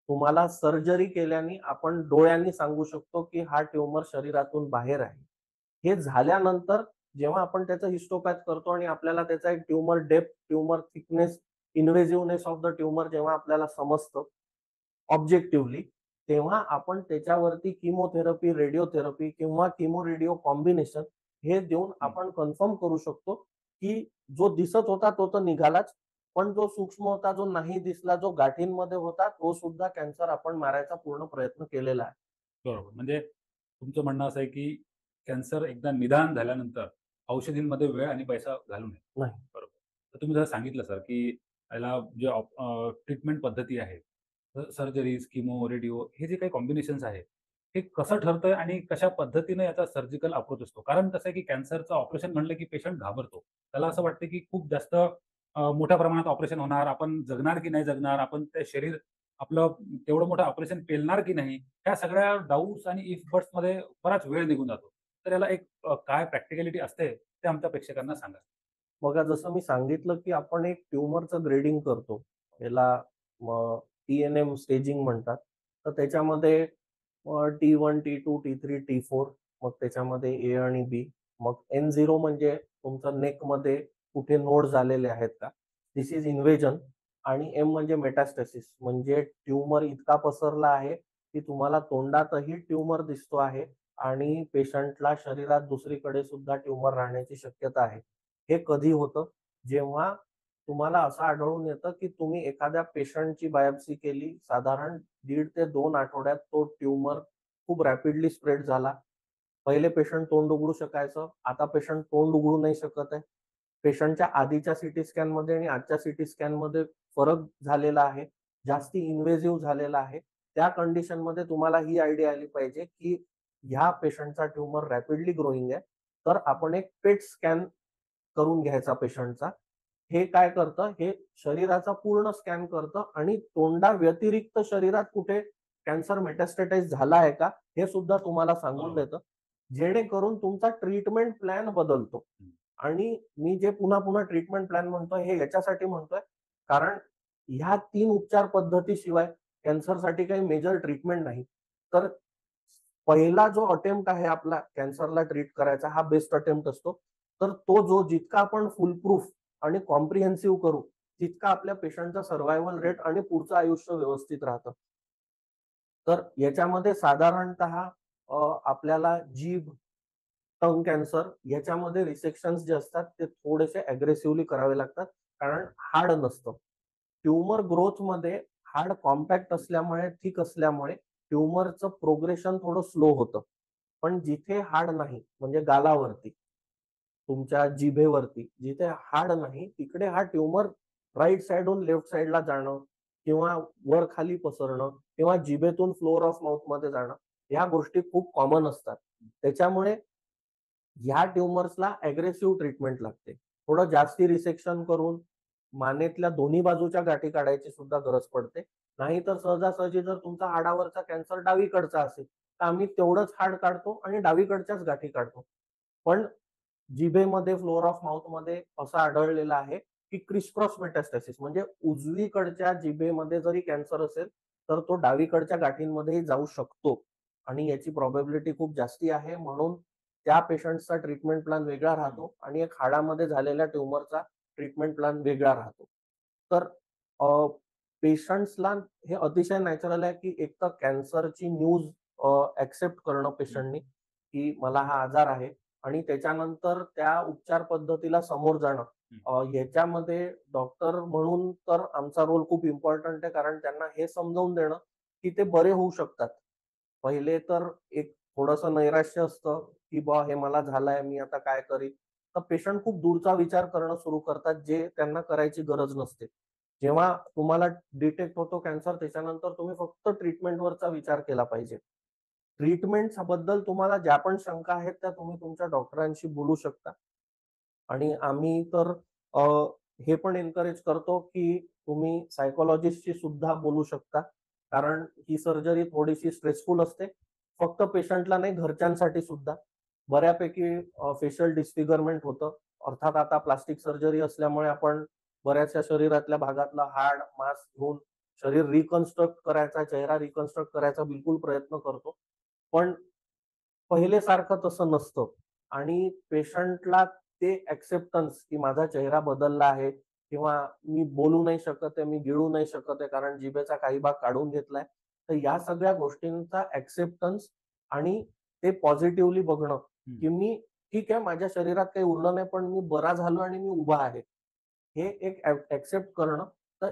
तुम्हाला सर्जरी केल्याने आपण डोळ्यांनी सांगू शकतो, की हा ट्यूमर शरीरातून बाहेर आहे. हे झाल्यानंतर जेव्हा आपण त्याचं हिस्टोपॅथ करतो आणि आपल्याला त्याचा एक tumour depth, tumour thickness, invasiveness of the tumour जेव्हा आपल्याला समजतं ऑब्जेक्टिव्हली, तेव्हा आपण त्याच्यावरती किमोथेरपी, रेडिओथेरपी किंवा किमो-रेडिओ कॉम्बिनेशन हे देऊन हं. आपण कन्फर्म करू शकतो, की जो दिसत होता तो तर निघालाच, पण जो सूक्ष्म होता, जो नाही दिसला, जो गाठींमध्ये होता, तो सुद्धा कॅन्सर आपण मारायचा पूर्ण प्रयत्न केलेला आहे. बरोबर. म्हणजे तुमचं म्हणणं असं आहे, की कॅन्सर एकदा निदान झाल्यानंतर औषधींमध्ये वेळ आणि पैसा घालू नये. नाही. बरोबर. तर तुम्ही जसं सांगितलं सर, की याला जे ट्रीटमेंट पद्धती आहे, सर्जरीज, किमो, रेडिओ हे जे काही कॉम्बिनेशन्स आहे, हे कसं ठरतंय आणि कशा पद्धतीने याचा सर्जिकल अप्रोच असतो? कारण कसं आहे, की कॅन्सरचं ऑपरेशन म्हणलं, की पेशंट घाबरतो. त्याला असं वाटतं, की खूप जास्त मोठ्या प्रमाणात ऑपरेशन होणार, आपण जगणार की नाही जगणार, आपण ते शरीर आपलं तेवढं मोठं ऑपरेशन पेलणार की नाही, ह्या सगळ्या डाउट्स आणि इफ बट्समध्ये बराच वेळ निघून जातो. तर याला एक काय प्रॅक्टिकॅलिटी असते, ते आमच्या प्रेक्षकांना सांगा? बघा जसं मी सांगितलं, की आपण एक ट्यूमरचं ग्रेडिंग करतो. याला टी-एन-एम स्टेजिंग म्हणतात. तर त्याच्यामध्ये T1, T2, T3, T4 मग त्याच्यामध्ये ए आणि बी. मग N0 म्हणजे तुमचं नेकमध्ये कुठे नोड झालेले आहेत का? धिस इज इन्व्हेजन आणि एम म्हणजे मेटास्टॅसिस, म्हणजे ट्यूमर इतका पसरला आहे की तुम्हाला तोंडातही ट्यूमर दिसतो आहे आणि पेशंटला शरीरात दुसरीकडे सुद्धा ट्यूमर राहण्याची शक्यता आहे. हे कधी होतं? जेव्हा तुम्हाला असं आढळून येतं की तुम्ही एखाद्या पेशंटची बायोप्सी केली, साधारण 1.5 ते 2 आठवड्यात तो ट्यूमर खूप रॅपिडली स्प्रेड झाला. पहिले पेशंट तोंड उघडू शकायचं, आता पेशंट तोंड उघडू नाही शकत आहे. पेशंटच्या आधीच्या सीटी स्कॅनमध्ये आणि आजच्या सीटी स्कॅनमध्ये फरक झालेला आहे. जास्ती इन्व्हेसिव्ह झालेला आहे. त्या कंडिशनमध्ये तुम्हाला ही आयडिया आली पाहिजे, की ह्या पेशंटचा ट्यूमर रॅपिडली ग्रोइंग आहे. तर आपण एक पेट स्कॅन करून घ्यायचा पेशंटचा. हे काय करतं, हे शरीराचा पूर्ण स्कॅन करतं आणि तोंडाव्यतिरिक्त शरीरात कुठे कॅन्सर मेटास्टॅटाइज झाला आहे का, हे सुद्धा तुम्हाला सांगून बरोबर. देतं. जेणेकरून तुमचा ट्रीटमेंट प्लॅन बदलतो. आणि मी जे पुन्हा-पुन्हा ट्रीटमेंट प्लॅन म्हणतोय, हे याच्यासाठी म्हणतोय, कारण ह्या 3 उपचार पद्धतीशिवाय कॅन्सरसाठी काही मेजर ट्रीटमेंट नाही. तर पहिला जो अटेम्प्ट आहे आपला कॅन्सरला ट्रीट करायचा, हा बेस्ट अटेम्प्ट असतो. तर तो जो जितका आपण फुल प्रूफ आणि कॉम्प्रिहेन्सिव्ह करू, तितका आपल्या पेशंटचा सर्व्हायव्हल रेट आणि पुढचं आयुष्य व्यवस्थित राहतं. तर याच्यामध्ये साधारणतः आपल्याला जीभ, टंग कॅन्सर याच्यामध्ये रिसेक्शन्स जे असतात ते थोडेसे अग्रेसिव्हली करावे लागतात, कारण हाड नसतं. ट्यूमर ग्रोथमध्ये हाड कॉम्पॅक्ट असल्यामुळे, थिक असल्यामुळे ट्यूमरचं प्रोग्रेशन थोडं स्लो होतं. पण जिथे हाड नाही, म्हणजे गालावरती, तुमच्या जिभेवरती जिथे हाड नाही, तिकडे हा ट्यूमर राइट साइडहून लेफ्ट साइडला जाणं किंवा वर खाली पसरणं किंवा जिभेतून फ्लोर ऑफ माउथ मध्ये जाणं, ह्या गोष्टी खूप कॉमन असतात. त्याच्यामुळे ह्या ट्यूमर्सला अग्रेसिव्ह ट्रीटमेंट लागते. थोडं जास्ती रिसेक्शन करून मानेतल्या दोन्ही बाजूच्या गाठी काढायची सुद्धा गरज पडते. नाहीतर सहजासहजी जर तुमचा हाडावरचा कॅन्सर डावीकडचा असेल, तर आम्ही तेवढंच हाड काढतो आणि डावीकडच्याच गाठी काढतो. पण जिभेमध्ये, फ्लोर ऑफ माउथमध्ये असं आढळलेलं आहे, की क्रिस-क्रॉस मेटास्टॅसिस, म्हणजे उजवीकडच्या जिभेमध्ये जरी कॅन्सर असेल, तर तो डावीकडच्या गाठींमध्येही जाऊ शकतो आणि याची प्रोबॅबिलिटी खूप जास्ती आहे. म्हणून त्या पेशंटचा ट्रीटमेंट प्लॅन वेगळा राहतो आणि एक हाडामध्ये झालेल्या ट्यूमरचा ट्रीटमेंट प्लॅन वेगळा राहतो. तर पेशंट्सला हे अतिशय नॅचरल आहे, की एक तर कॅन्सरची न्यूज एक्सेप्ट करणं पेशंटनी, की मला हा आजार आहे आणि त्याच्यानंतर त्या उपचार पद्धतीला समोर जाणं. याच्यामध्ये डॉक्टर म्हणून तर आमचा रोल खूप इम्पॉर्टंट आहे, कारण त्यांना हे समजावून देणं, की ते बरे होऊ शकतात. पहिले तर एक थोडंसं नैराश्य असतं, की बुवा हे मला झालंय, मी आता काय करीन? तर पेशंट खूप दूरचा विचार करणं सुरू करतात, जे त्यांना करायची गरज नसते. जेव्हा तुम्हाला डिटेक्ट होतो कॅन्सर, त्याच्यानंतर तुम्ही फक्त ट्रीटमेंटवरचा विचार केला पाहिजे. ट्रीटमेंट्सबद्दल तुम्हाला ज्या पण शंका आहेत, त्या तुम्ही तुमच्या डॉक्टरांशी बोलू शकता. आणि आम्ही तर अ, हे पण एन्करेज करतो, की तुम्ही सायकॉलॉजिस्टशी सुद्धा बोलू शकता. कारण ही सर्जरी थोडीशी स्ट्रेसफुल असते. फक्त पेशंटला नाही, घरच्यांसाठी सुद्धा. बऱ्यापैकी फेशियल डिस्फिगरमेंट होतं. अर्थात आता प्लास्टिक सर्जरी असल्यामुळे आपण बऱ्याचशा शरीरातल्या भागातलं हाड, मांस घेऊन शरीर रिकन्स्ट्रक्ट करायचा, चेहरा रिकन्स्ट्रक्ट करायचा बिलकुल प्रयत्न करतो. पण पहिलेसारखं तसं नसतं आणि पेशंटला ते एक्सेप्टन्स, की माझा चेहरा बदलला आहे किंवा मी बोलू नाही शकत आहे, मी गिळू नाही शकत आहे कारण जिभेचा काही भाग काढून घेतलाय. तर या सगळ्या गोष्टींचा एक्सेप्टन्स आणि ते पॉझिटिव्हली बघणं, की मी ठीक आहे, माझ्या शरीरात काही उरलं नाही, पण मी बरा झालो आणि मी उभा आहे. हे एक एक्सेप्ट करणं. तर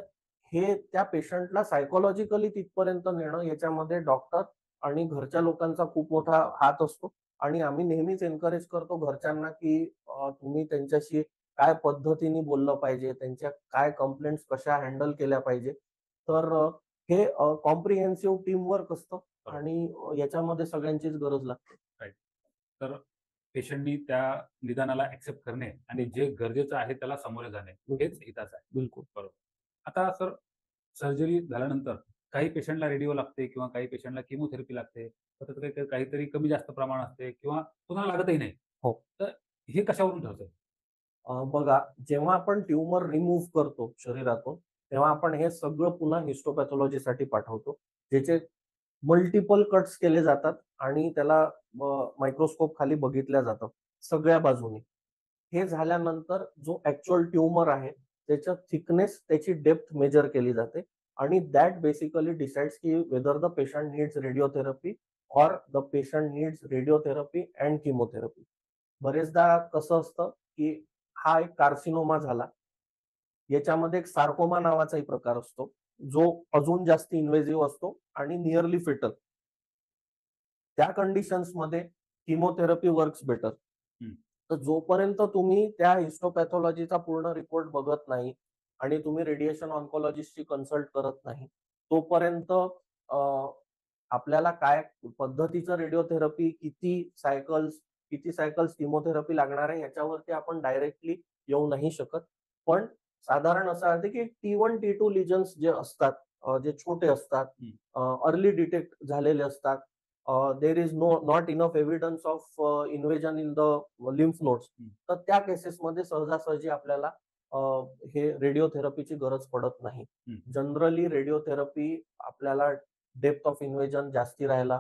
हे त्या पेशंटला सायकॉलॉजिकली तिथपर्यंत नेणं, याच्यामध्ये डॉक्टर आणि घरच्या लोकांचा खूप मोठा हात असतो आणि आम्ही नेहमीच एन्करेज करतो घरच्यांना, की तुम्ही त्यांच्याशी काय पद्धतीने बोललं पाहिजे, त्यांच्या काय कंप्लेंट्स कशा हँडल केल्या पाहिजे. तर हे कॉम्प्रिहेन्सिव्ह टीमवर्क असतं आणि याच्यामध्ये सगळ्यांचीच गरज लागते. राइट. तर पेशंटनी त्या निदानाला ॲक्सेप्ट करणे आणि जे गरजेचं आहे त्याला सामोरे जाणे, हेच हिताचं आहे. बिलकुल. बरोबर. आता सर, सर्जरी झाल्यानंतर काही पेशंटला रेडिओ लागते किंवा काही पेशंटला किमोथेरपी लागते. तर त्याचं काहीतरी कमी जास्त प्रमाण असते किंवा कुणाला लागतही नाही. हो. तर हे कशावरून ठरतं? बघा, जेव्हा आपण ट्यूमर रिमूव्ह करतो शरीरातून, तेव्हा आपण हे सगळं पुन्हा हिस्टोपॅथॉलॉजीसाठी पाठवतो. ज्याचे मल्टिपल कट्स केले जातात आणि त्याला मायक्रोस्कोप खाली बघितल्या जातं, सगळ्या बाजूनी. हे झाल्यानंतर जो ॲक्चुअल ट्यूमर आहे, त्याचं थिकनेस, त्याची डेप्थ मेजर केली जाते आणि दॅट बेसिकली डिसाइड्स की whether the patient needs radiotherapy or the patient needs radiotherapy and chemotherapy. बरेचदा कसं असतं की हा एक कार्सिनोमा झाला, याच्यामध्ये एक सार्कोमा नावाचा एक प्रकार असतो, जो अजून जास्त इन्व्हेसिव्ह असतो आणि नियरली फेटल. त्या कंडिशन्समध्ये किमोथेरपी वर्क्स बेटर. हं. तर जोपर्यंत तुम्ही त्या हिस्टोपॅथॉलॉजीचा पूर्ण रिपोर्ट बघत नाही आणि तुम्ही रेडिएशन ऑन्कोलॉजिस्टची कन्सल्ट करत नाही, तोपर्यंत आपल्याला काय पद्धतीचं रेडिओथेरपी, किती सायकल्स किमोथेरपी लागणार आहे याच्यावरती आपण डायरेक्टली येऊ नाही शकत. पण साधारण असं आहे की T1, T2 लिजन्स जे असतात, जे छोटे असतात, अर्ली डिटेक्ट झालेले असतात, there is not enough evidence of invasion in the lymph nodes, तर त्या केसेसमध्ये सहजासहजी आपल्याला हे रेडिओथेरपीची गरज पडत नाही. जनरली रेडिओथेरपी आपल्याला डेप्थ ऑफ इन्व्हेजन जास्ती राहिला,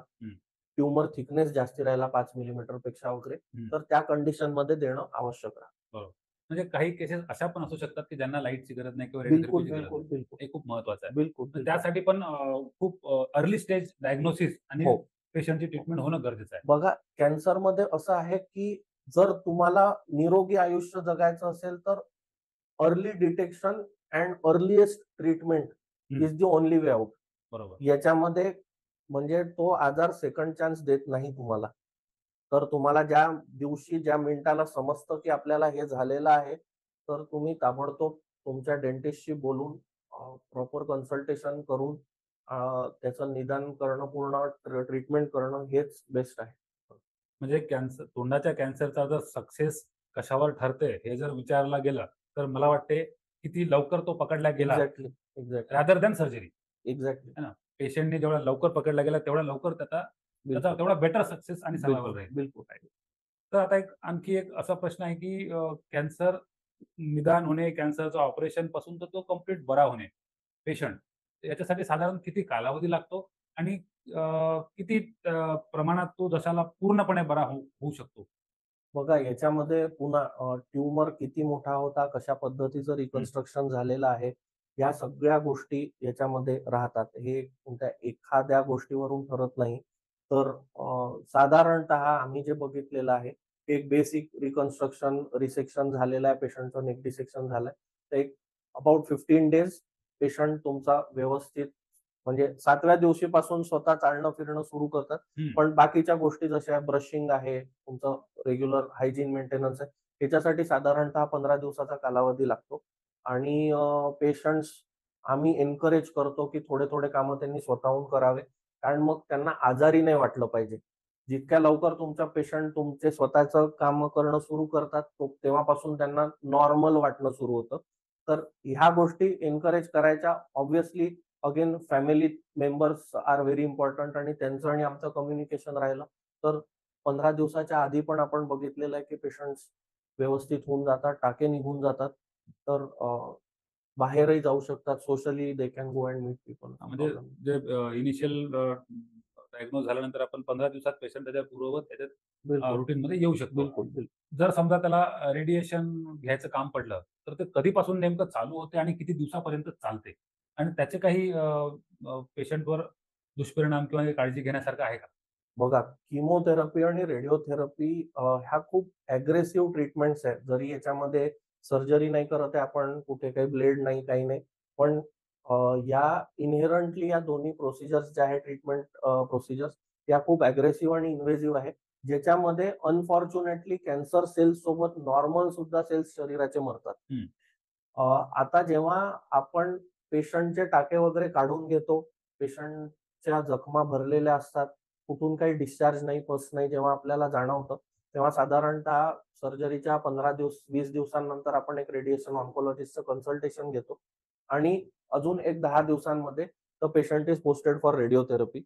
ट्युमर थिकनेस जास्ती राहिला 5 मिलीमीटर पेक्षा वगैरे, तर त्या कंडिशन मध्ये देणं आवश्यक राहतं. बरोबर. म्हणजे काही केसेस अशा पण असू शकतात की ज्यांना लाईटची गरज नाही किंवा बिलकुल रेडिओथेरपीची गरज बिलकुल नाही. बिलकुल हे खूप महत्वाचं आहे. बिलकुल तर बिलकुल. त्यासाठी पण खूप अर्ली स्टेज डायग्नोसिस आणि हो. पेशंटची ट्रीटमेंट होणं गरजेचं आहे. बघा, कॅन्सरमध्ये असं आहे की जर तुम्हाला निरोगी आयुष्य जगायचं असेल तर early detection and earliest treatment is the only way out. बरोबर. याच्यामध्ये म्हणजे तो आजार सेकंड चान्स देत नाही तुम्हाला. तर तुम्हाला ज्या दिवशी, ज्या मिनिटाला समजतं की आपल्याला हे झालेलं आहे, तर तुम्ही ताबडतोब तुमच्या डेंटिस्टशी बोलून प्रॉपर कन्सल्टेशन करून त्याचं निदान करणं, पूर्ण ट्रीटमेंट करणं हेच बेस्ट आहे. म्हणजे कॅन्सर, तोंडाच्या कॅन्सरचा जर सक्सेस कशावर ठरते हे जर विचारला गेलं, तर मला वाटते किती लवकर तो पकडला गेला exactly exactly rather than surgery. Exactly. है ना? पेशंटने जेवढा लवकर पकडला गेला तेवढा लवकर त्याचा बिलकुल तेवढा बेटर सक्सेस आणि सर्व्हायव्हल बिलकुल राहील. बिलकुल. तर आता आणखी एक असा प्रश्न आहे की कॅन्सर निदान होणे, कॅन्सरचं ऑपरेशन पासून तर तो कंप्लीट बरा होणे पेशंट, याच्यासाठी साधारण किती कालावधी लागतो आणि किती प्रमाणात तो जशाला पूर्णपणे बरा होऊ शकतो? बघा, याच्यामध्ये पुन्हा ट्यूमर किती मोठा होता, कशा पद्धतीचं रिकन्स्ट्रक्शन झालेलं आहे, या सगळ्या गोष्टी याच्यामध्ये राहतात. हे कोणत्या एखाद्या गोष्टीवरून ठरत नाही. तर साधारणतः आम्ही जे बघितलेलं आहे, एक बेसिक रिकन्स्ट्रक्शन, रिसेक्शन झालेलं आहे, पेशंटचं नेक डिसेक्शन झालंय. तर एक अबाउट 15 डेज पेशंट तुमचा व्यवस्थित, म्हणजे 7व्या दिवशीपासून स्वतः चालणं फिरणं सुरू करतात. पण बाकीच्या गोष्टी जशा ब्रशिंग आहे, तुमचं रेग्युलर हायजीन मेंटेनन्स आहे, याच्यासाठी साधारणतः 15 दिवसाचा कालावधी लागतो. आणि पेशंट्स आम्ही एन्करेज करतो की थोडे थोडे कामं त्यांनी स्वतःहून करावे, कारण मग त्यांना आजारी नाही वाटलं पाहिजे. जितक्या लवकर तुमच्या पेशंट तुमचे स्वतःचं काम करणं सुरू करतात, तेव्हापासून त्यांना नॉर्मल वाटणं सुरू होतं. तर ह्या गोष्टी एन्करेज करायच्या. Obviously again family members are very important आणि त्यांचं आणि आमचं कम्युनिकेशन राहिलं तर 15 दिवसाच्या आधी पण आपण बघितलेलं आहे की पेशंट्स व्यवस्थित होऊन जातात, टाके निघून जातात. तर बाहेरही जाऊ शकतात, socially they can go and meet people. म्हणजे जे इनिशियल डायग्नोज झाल्यानंतर आपण 15 दिवसात पेशंट त्याच्या पूर्ववत त्याच्यात बिलकुल रुटीनमध्ये येऊ शकतो. बिलकुल बिलकुल. जर समजा त्याला रेडिएशन घ्यायचं काम पडलं, तर ते कधीपासून नेमकं चालू होते आणि किती दिवसापर्यंत चालते? आणि त्याचे काही पेशंटवर दुष्परिणाम किंवा काळजी घेण्यासारखं आहे का? बघा, किमोथेरपी आणि रेडिओथेरपी ह्या खूप अग्रेसिव्ह ट्रीटमेंट्स आहेत. जरी याच्यामध्ये सर्जरी नाही करत आहे आपण, कुठे काही ब्लेड नाही, काही नाही. पण या इनहेरंटली या दोन्ही प्रोसिजर्स ज्या आहेत, ट्रीटमेंट प्रोसिजर्स, त्या खूप अग्रेसिव्ह आणि इन्व्हेसिव्ह आहे. ज्याच्यामध्ये अनफॉर्च्युनेटली कॅन्सर सेल्स सोबत नॉर्मल सुद्धा सेल्स शरीराचे मरतात. आता जेव्हा आपण पेशंटचे टाके वगैरे काढून घेतो, पेशंटच्या जखमा भरलेल्या असतात, कुठून काही डिस्चार्ज नाही, पस नाही, जेव्हा आपल्याला जाणवतं, तेव्हा साधारणतः सर्जरीच्या 15 दिवस 20 दिवसांनंतर आपण एक रेडिएशन ऑन्कोलॉजिस्टचं कन्सल्टेशन घेतो आणि अजून एक 10 दिवसांमध्ये the patient is posted for radiotherapy.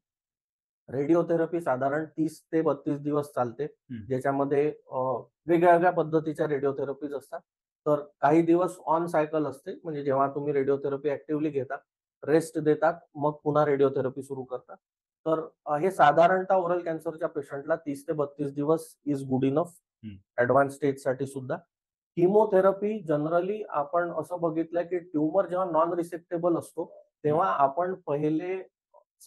Radiotherapy साधारण 30 ते 32 दिवस चालते, ज्याच्यामध्ये वेगळ्या वेगळ्या पद्धतीच्या रेडिओथेरपीज असतात. तर काही दिवस ऑन सायकल असते, म्हणजे जेव्हा तुम्ही रेडिओथेरपी ऍक्टिव्हली घेता, रेस्ट देतात, मग पुन्हा रेडिओथेरपी सुरू करतात. तर हे साधारणतः ओरल कॅन्सरच्या पेशंटला 30 ते 32 दिवस इज गुड इनफ ऍडव्हान्स स्टेजसाठी सुद्धा. किमोथेरपी जनरली आपण असं बघितलंय की ट्यूमर जेव्हा नॉन रिसेक्टेबल असतो, तेव्हा आपण पहिले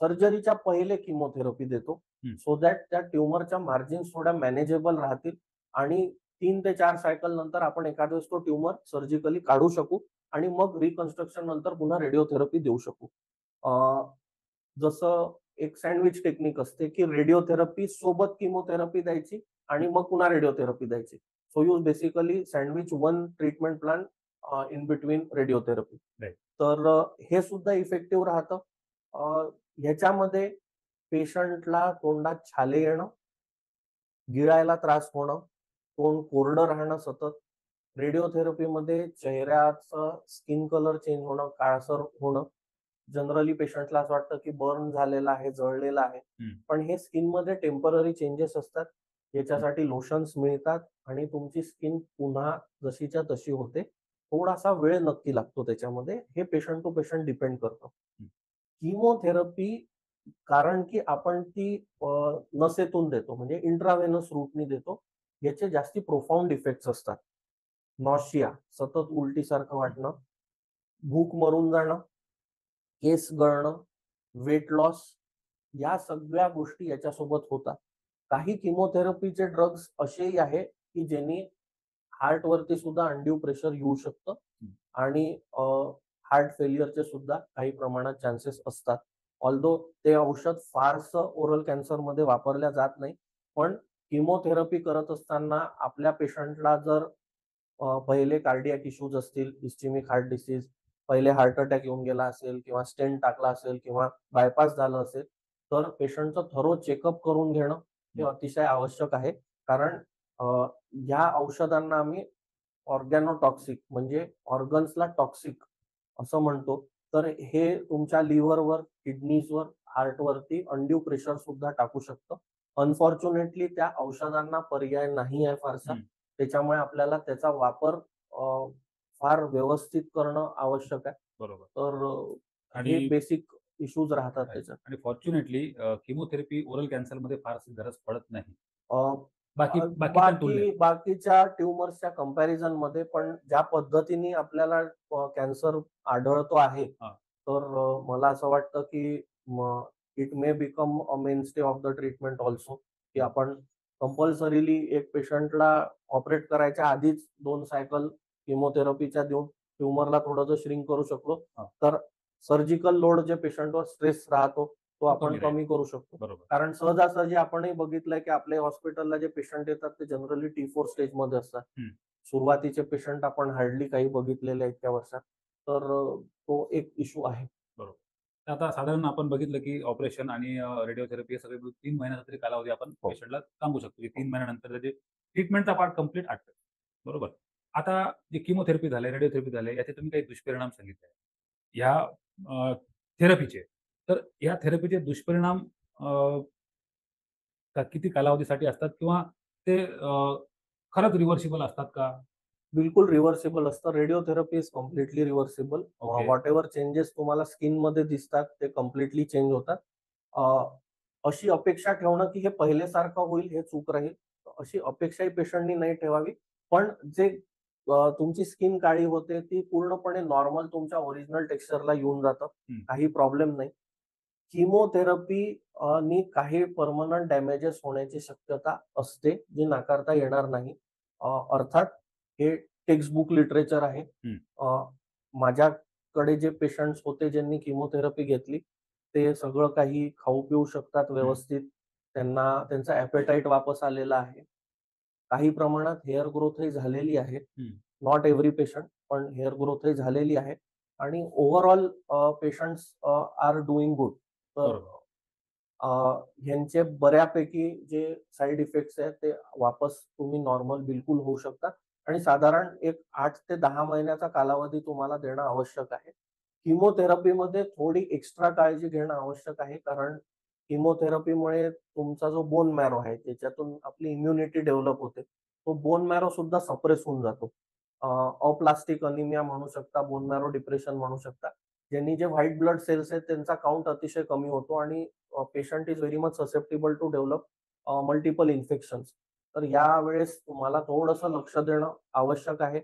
सर्जरीच्या पहिले किमोथेरपी देतो. हं. सो दॅट त्या ट्यूमरच्या मार्जिन्स थोड्या मॅनेजेबल राहतील आणि 3 ते 4 सायकल नंतर आपण एखाद्या वेळेस तो ट्यूमर सर्जिकली काढू शकू आणि मग रिकन्स्ट्रक्शन नंतर पुन्हा रेडिओथेरपी देऊ शकू. जसं एक सँडविच टेक्निक असते, की रेडिओथेरपी सोबत किमोथेरपी द्यायची आणि मग पुन्हा रेडिओथेरपी द्यायची. So you basically sandwich one treatment plan in between radiotherapy. Right. तर हे सुद्धा इफेक्टिव्ह राहतं. ह्याच्यामध्ये पेशंटला तोंडात छाले येणं, गिळायला त्रास होणं, तोंड कोरडं राहणं सतत, रेडिओथेरपीमध्ये चेहऱ्याचं स्किन कलर चेंज होणं, काळसर होणं, जनरली पेशंटला असं वाटतं की बर्न झालेला आहे, जळलेला आहे. हं. पण हे स्किनमध्ये टेम्पररी चेंजेस असतात. याच्यासाठी लोशन्स मिळतात आणि तुमची स्किन पुन्हा जशीच्या तशी होते. थोडासा वेळ नक्की लागतो त्याच्यामध्ये. हे पेशंट टू पेशंट डिपेंड करतं. हं. किमोथेरपी कारण की आपण ती नसेतून देतो म्हणजे इंट्राव्हेनस रूटनी देतो. याचे जास्ती प्रोफाउंड इफेक्ट्स असतात. नॉशिया, सतत उलटीसारखं वाटणं, भूक मरून जाणं, केस गळणं, वेट लॉस या सगळ्या गोष्टी याच्यासोबत होतात. काही किमोथेरपीचे ड्रग्स असेही आहे, की ज्यांनी हार्टवरती सुद्धा अनड्यू प्रेशर येऊ शकतं हं. आणि हार्ट फेल्युअरचे सुद्धा काही प्रमाणात चान्सेस असतात. ऑल्दो ते औषध फारसं ओरल कॅन्सरमध्ये वापरल्या जात नाही. पण किमोथेरपी करत असताना आपल्या पेशंटला जर पहिले कार्डियाक इश्यूज असतील, इस्केमिक हार्ट डिसीज, पहिले हार्ट अटॅक येऊन गेला असेल किंवा स्टेंट टाकला असेल किंवा बायपास झालं असेल, तर पेशंटचं थरो चेकअप करून घेणं हे हं. अतिशय आवश्यक आहे. कारण अ, ह्या औषधांना आम्ही ऑर्गॅनोटॉक्सिक म्हणजे ऑर्गन्सला टॉक्सिक असं म्हणतो. तर हे तुमच्या लिव्हरवर, किडनीजवर, हार्टवरती अनड्यू प्रेशर सुद्धा टाकू शकतं. अनफॉर्च्युनेटली त्या औषधांना पर्याय नाही आहे फारसा. हं. त्याच्यामुळे आपल्याला त्याचा वापर फार व्यवस्थित करणं आवश्यक आहे. बरोबर. तर आणि हे बेसिक इश्यूज राहतात राइट. त्याच्यात. आणि फॉर्च्युनेटली किमोथेरपी ओरल कॅन्सरमध्ये फारशी गरज पडत नाही. अ, बाकी बाकीच्या तुलनेत. बाकीच्या ट्यूमर्सच्या कंपॅरिझनमध्ये पण ज्या पद्धतीने आपल्याला कॅन्सर आढळतो आहे, हां. तर मला असं वाटतं की it may become a मेनस्टे of the treatment also, की हं. आपण कंपल्सरीली एक पेशंटला ऑपरेट करायच्या आधीच 2 सायकल किमोथेरपीच्या देऊन ट्यूमरला थोडंसं श्रिंक करू शकलो, हां. तर सर्जिकल लोड जे पेशंटवर स्ट्रेस राहतो, तो तो आपण कमी राहील. कमी करू शकतो. बरोबर. कारण सहजासहजी आपणही बघितलंय की आपल्या हॉस्पिटलला जे पेशंट येतात ते जनरली T4 स्टेजमध्ये असतात. हं. सुरुवातीचे पेशंट आपण हार्डली काही बघितलेले आहेत इतक्या वर्षात. तर तो एक इश्यू आहे. बरोबर. तर आता साधारण आपण बघितलं, की ऑपरेशन आणि रेडिओथेरपी हे सगळे मिळून 3 महिन्याचा तरी कालावधी आपण हो. पेशंटला सांगू शकतो, की हो. 3 महिन्यानंतर त्याचे ट्रीटमेंटचा पार्ट कंप्लीट आटपेल. बरोबर. आता जे किमोथेरपी झाले, रेडिओथेरपी झाले, याचे तुम्ही काही दुष्परिणाम सांगितले आहेत. ह्या थेरपीचे. तर या थेरपीचे दुष्परिणाम किती कालावधीसाठी असतात किंवा ते खरंच रिव्हर्सिबल असतात का? बिलकुल रिव्हर्सिबल असतं. Radiotherapy is completely reversible. Okay. Whatever changes तुम्हाला स्किनमध्ये दिसतात ते कंप्लिटली चेंज होतात. अ, अशी अपेक्षा ठेवणं की हे पहिल्यासारखं होईल हे चूक राहील. अशी अपेक्षाही पेशंटनी नाही ठेवावी. पण जे तुमची स्किन काळी होते ती पूर्णपणे नॉर्मल तुमच्या ओरिजिनल टेक्स्चरला येऊन जातं. हं. काही प्रॉब्लेम नाही. किमोथेरपी नी काही पर्मनंट डॅमेजेस होण्याची शक्यता असते, जी नाकारता येणार नाही. अर्थात हे टेक्स्टबुक लिटरेचर आहे. हं. माझ्याकडे जे पेशंट्स होते ज्यांनी किमोथेरपी घेतली, ते सगळं काही खाऊ-पिऊ शकतात हं. व्यवस्थित. त्यांना त्यांचा ॲपेटाईट वापस आलेला आहे. काही प्रमाणात हेअर ग्रोथही झालेली आहे. हं. नॉट एव्हरी पेशंट, पण हेअर ग्रोथही झालेली आहे आणि overall patients are doing good. तर बरोबर. अ, ह्यांचे बऱ्यापैकी जे साइड इफेक्ट्स आहेत ते वापस तुम्ही नॉर्मल बिलकुल होऊ शकतात आणि साधारण एक 8 ते 10 महिन्याचा कालावधी तुम्हाला देणं आवश्यक आहे. किमोथेरपीमध्ये थोडी एक्स्ट्रा काळजी घेणं आवश्यक आहे, कारण किमोथेरपीमुळे तुमचा जो बोन मॅरो आहे त्याच्यातून आपली इम्युनिटी डेव्हलप होते. तो बोन मॅरो सुद्धा सप्रेस होऊन जातो. अप्लास्टिक अनिमिया म्हणू शकता, बोन मॅरो डिप्रेशन म्हणू शकता. ज्यांनी जे व्हाईट ब्लड सेल्स आहेत त्यांचा काउंट अतिशय कमी होतो आणि patient is very much susceptible to develop multiple infections. तर यावेळेस तुम्हाला थोडंसं लक्ष देणं आवश्यक आहे.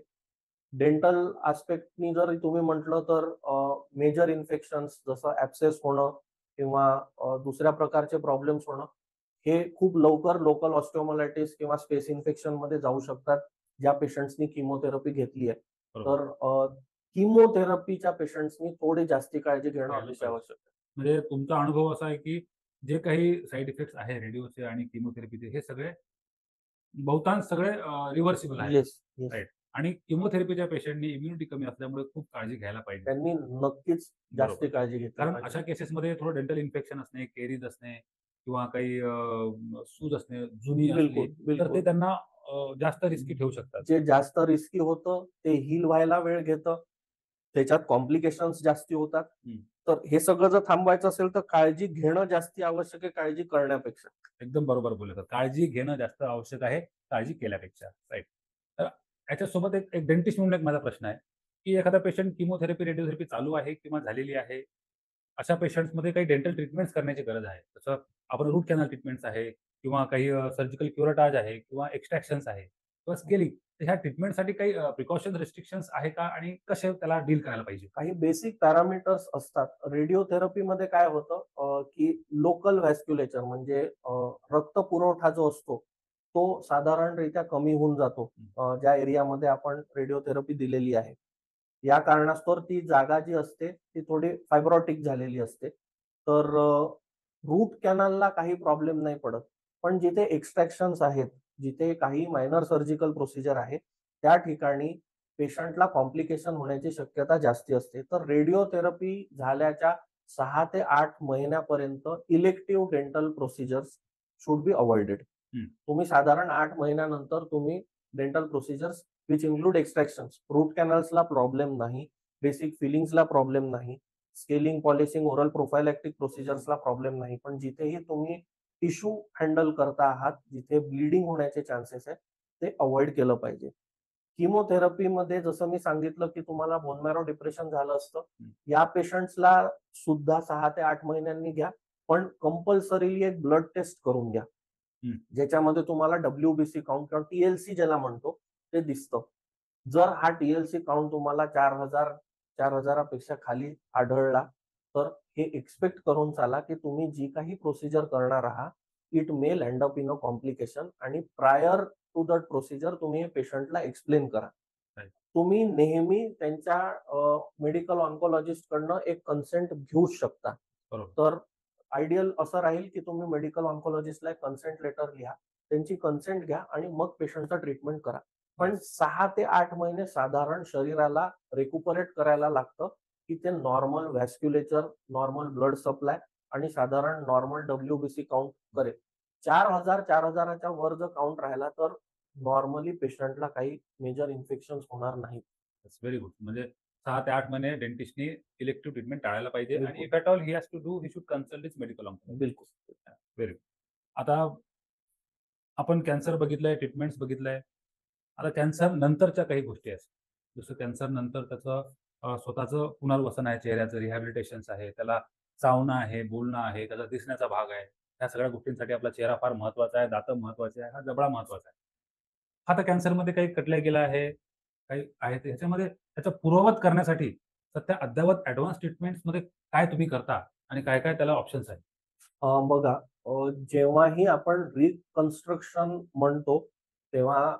डेंटल आस्पेक्टनी जर तुम्ही म्हटलं तर मेजर इन्फेक्शन्स जसं ऍब्सेस होणं किंवा दुसऱ्या प्रकारचे प्रॉब्लेम्स होणं हे खूप लवकर लोकल ऑस्टिओमालायटिस किंवा स्पेस इन्फेक्शन मध्ये जाऊ शकतात ज्या पेशंट्सनी किमोथेरपी घेतली आहे. बरोबर. तर किमोथेरपीच्या पेशंट्सनी थोडी जास्ती काळजी घेणं घ्यायला अतिशय पाहिजे. आवश्यक आहे. म्हणजे तुमचा अनुभव असा आहे, की जे काही साइड इफेक्ट्स आहे रेडिओचे आणि किमोथेरपीचे हे सगळे बहुतांश सगळे रिव्हर्सिबल आहेत. Yes, yes. राइट. आणि किमोथेरपीच्या पेशंटनी इम्युनिटी कमी असल्यामुळे खूप काळजी घ्यायला पाहिजे. त्यांनी नक्कीच जास्ती बरोबर. काळजी घेतली कारण पाहिजे. अशा केसेसमध्ये थोडं डेंटल इन्फेक्शन असणे, केरीज असणे किंवा काही सूज असणे, जुनी असली, बिलकुल, तर ते बिलकुल. त्यांना जास्त रिस्की ठेवू शकतात. जे जास्त रिस्की होतं ते हील व्हायला वेळ घेतं. त्याच्यात कॉम्प्लिकेशन्स जास्ती होतात. हं. तर हे सगळं जर थांबवायचं असेल तर काळजी घेणं जास्ती आवश्यक आहे काळजी करण्यापेक्षा. एकदम बरोबर बोलले सर. काळजी घेणं जास्त आवश्यक आहे, काळजी केल्यापेक्षा. राइट. तर याच्यासोबत एक एक डेंटिस्ट म्हणून एक माझा प्रश्न आहे, की एखादा पेशंट किमोथेरपी, रेडिओथेरपी चालू आहे किंवा झालेली आहे. अशा पेशंट्समध्ये काही डेंटल ट्रीटमेंट्स करण्याची गरज आहे. जसं आपण रूट कॅनल ट्रीटमेंट्स आहे किंवा काही सर्जिकल क्युरेटाज आहे किंवा एक्स्ट्रॅक्शन्स आहे किंवा स्केलिंग. तर ह्या ट्रीटमेंटसाठी काही प्रिकॉशन रिस्ट्रिक्शन्स आहे का आणि कसे त्याला डील करायला पाहिजे? काही बेसिक पॅरामीटर्स असतात. रेडिओथेरपीमध्ये काय होतं की लोकल व्हॅस्क्युलेचर म्हणजे रक्त पुरवठा जो असतो, तो साधारणरित्या कमी होऊन जातो ज्या एरियामध्ये आपण रेडिओथेरपी दिलेली आहे. या कारणास्तव ती जागा जी असते ती थोडी फायब्रॉटिक झालेली असते. तर रूट कॅनलला काही प्रॉब्लेम नाही पडत. पण जिथे एक्स्ट्रॅक्शन्स आहेत, जिथे काही मायनर सर्जिकल प्रोसिजर आहे, त्या ठिकाणी पेशंटला कॉम्प्लिकेशन होण्याची शक्यता जास्ती असते. तर रेडिओथेरपी झाल्याच्या 6 ते 8 महिन्यापर्यंत elective dental procedures should be avoided. हं. तुम्ही साधारण 8 महिन्यानंतर तुम्ही dental procedures which include extractions, root कॅनल्सला प्रॉब्लेम नाही, बेसिक फिलिंग्सला प्रॉब्लेम नाही, स्केलिंग, पॉलिशिंग, ओरल प्रोफायलॅक्टिक प्रोसिजर्सला प्रॉब्लेम नाही. पण जिथेही तुम्ही टिश्यू हँडल करता आहात, जिथे ब्लीडिंग होण्याचे चान्सेस आहेत, ते अव्हॉइड केलं पाहिजे. किमोथेरपीमध्ये जसं मी सांगितलं, की तुम्हाला बोन मॅरो डिप्रेशन झालं असतं. हं. या पेशंट्सला सुद्धा 6 ते 8 महिन्यांनी घ्या. पण कंपल्सरीली एक ब्लड टेस्ट करून घ्या. हं. ज्याच्यामध्ये तुम्हाला WBC काउंट किंवा TLC ज्याला म्हणतो ते दिसतं. जर हा TLC काउंट तुम्हाला 4,000 पेक्षा खाली आढळला, तर हे एक्स्पेक्ट करून चाला, की तुम्ही जी काही प्रोसिजर करणार आहात, it may land up in a complication आणि प्रायर टू दॅट प्रोसिजर तुम्ही पेशंटला एक्सप्लेन करा. राइट. तुम्ही नेहमी त्यांच्या मेडिकल ऑन्कोलॉजिस्ट कडनं एक कन्सेंट घेऊच शकता. बरोबर. तर आयडियल असं राहील, की तुम्ही मेडिकल ऑन्कोलॉजिस्टला एक कन्सेंट लेटर लिहा. त्यांची कन्सेंट घ्या आणि मग पेशंटचा ट्रीटमेंट करा. पण 6 ते 8 महिने साधारण शरीराला रिक्युपरेट करायला लागतं, की ते नॉर्मल व्हॅस्क्युलेचर, नॉर्मल ब्लड सप्लाय आणि साधारण नॉर्मल WBC काउंट करेल. 4,000च्या वर जर काउंट राहिला तर नॉर्मली पेशंटला काही मेजर इन्फेक्शन्स होणार नाहीत. It's very good. म्हणजे 6 ते 8 महिने डेंटिस्टनी इलेक्टिव्ह ट्रीटमेंट टाळायला पाहिजे आणि बिलकुल. If at all he has to do, he should consult his medical oncologist. बिलकुल. Very good. आता आपण कॅन्सर बघितलंय, ट्रीटमेंट्स बघितलंय. आता कॅन्सर नंतरच्या काही गोष्टी आहेत. जसं कॅन्सर नंतर त्याचं स्वतःचं पुनर्वसन आहे, चेहऱ्याचं रिहॅबिलिटेशन्स आहे, त्याला चावणं आहे, बोलणं आहे, त्याचा दिसण्याचा भाग आहे. ह्या सगळ्या गोष्टींसाठी आपला चेहरा फार महत्वाचा आहे, दातं महत्वाची आहे, हा जबडा महत्वाचा आहे. हा तर कॅन्सरमध्ये काही कटल्या गेला आहे, काही आहे ते ह्याच्यामध्ये त्याचं पूर्ववत करण्यासाठी सध्या अद्ययावत ॲडव्हान्स ट्रीटमेंट्समध्ये काय तुम्ही करता आणि काय-काय त्याला ऑप्शन्स आहेत? बघा, जेव्हाही आपण रिकन्स्ट्रक्शन म्हणतो, तेव्हा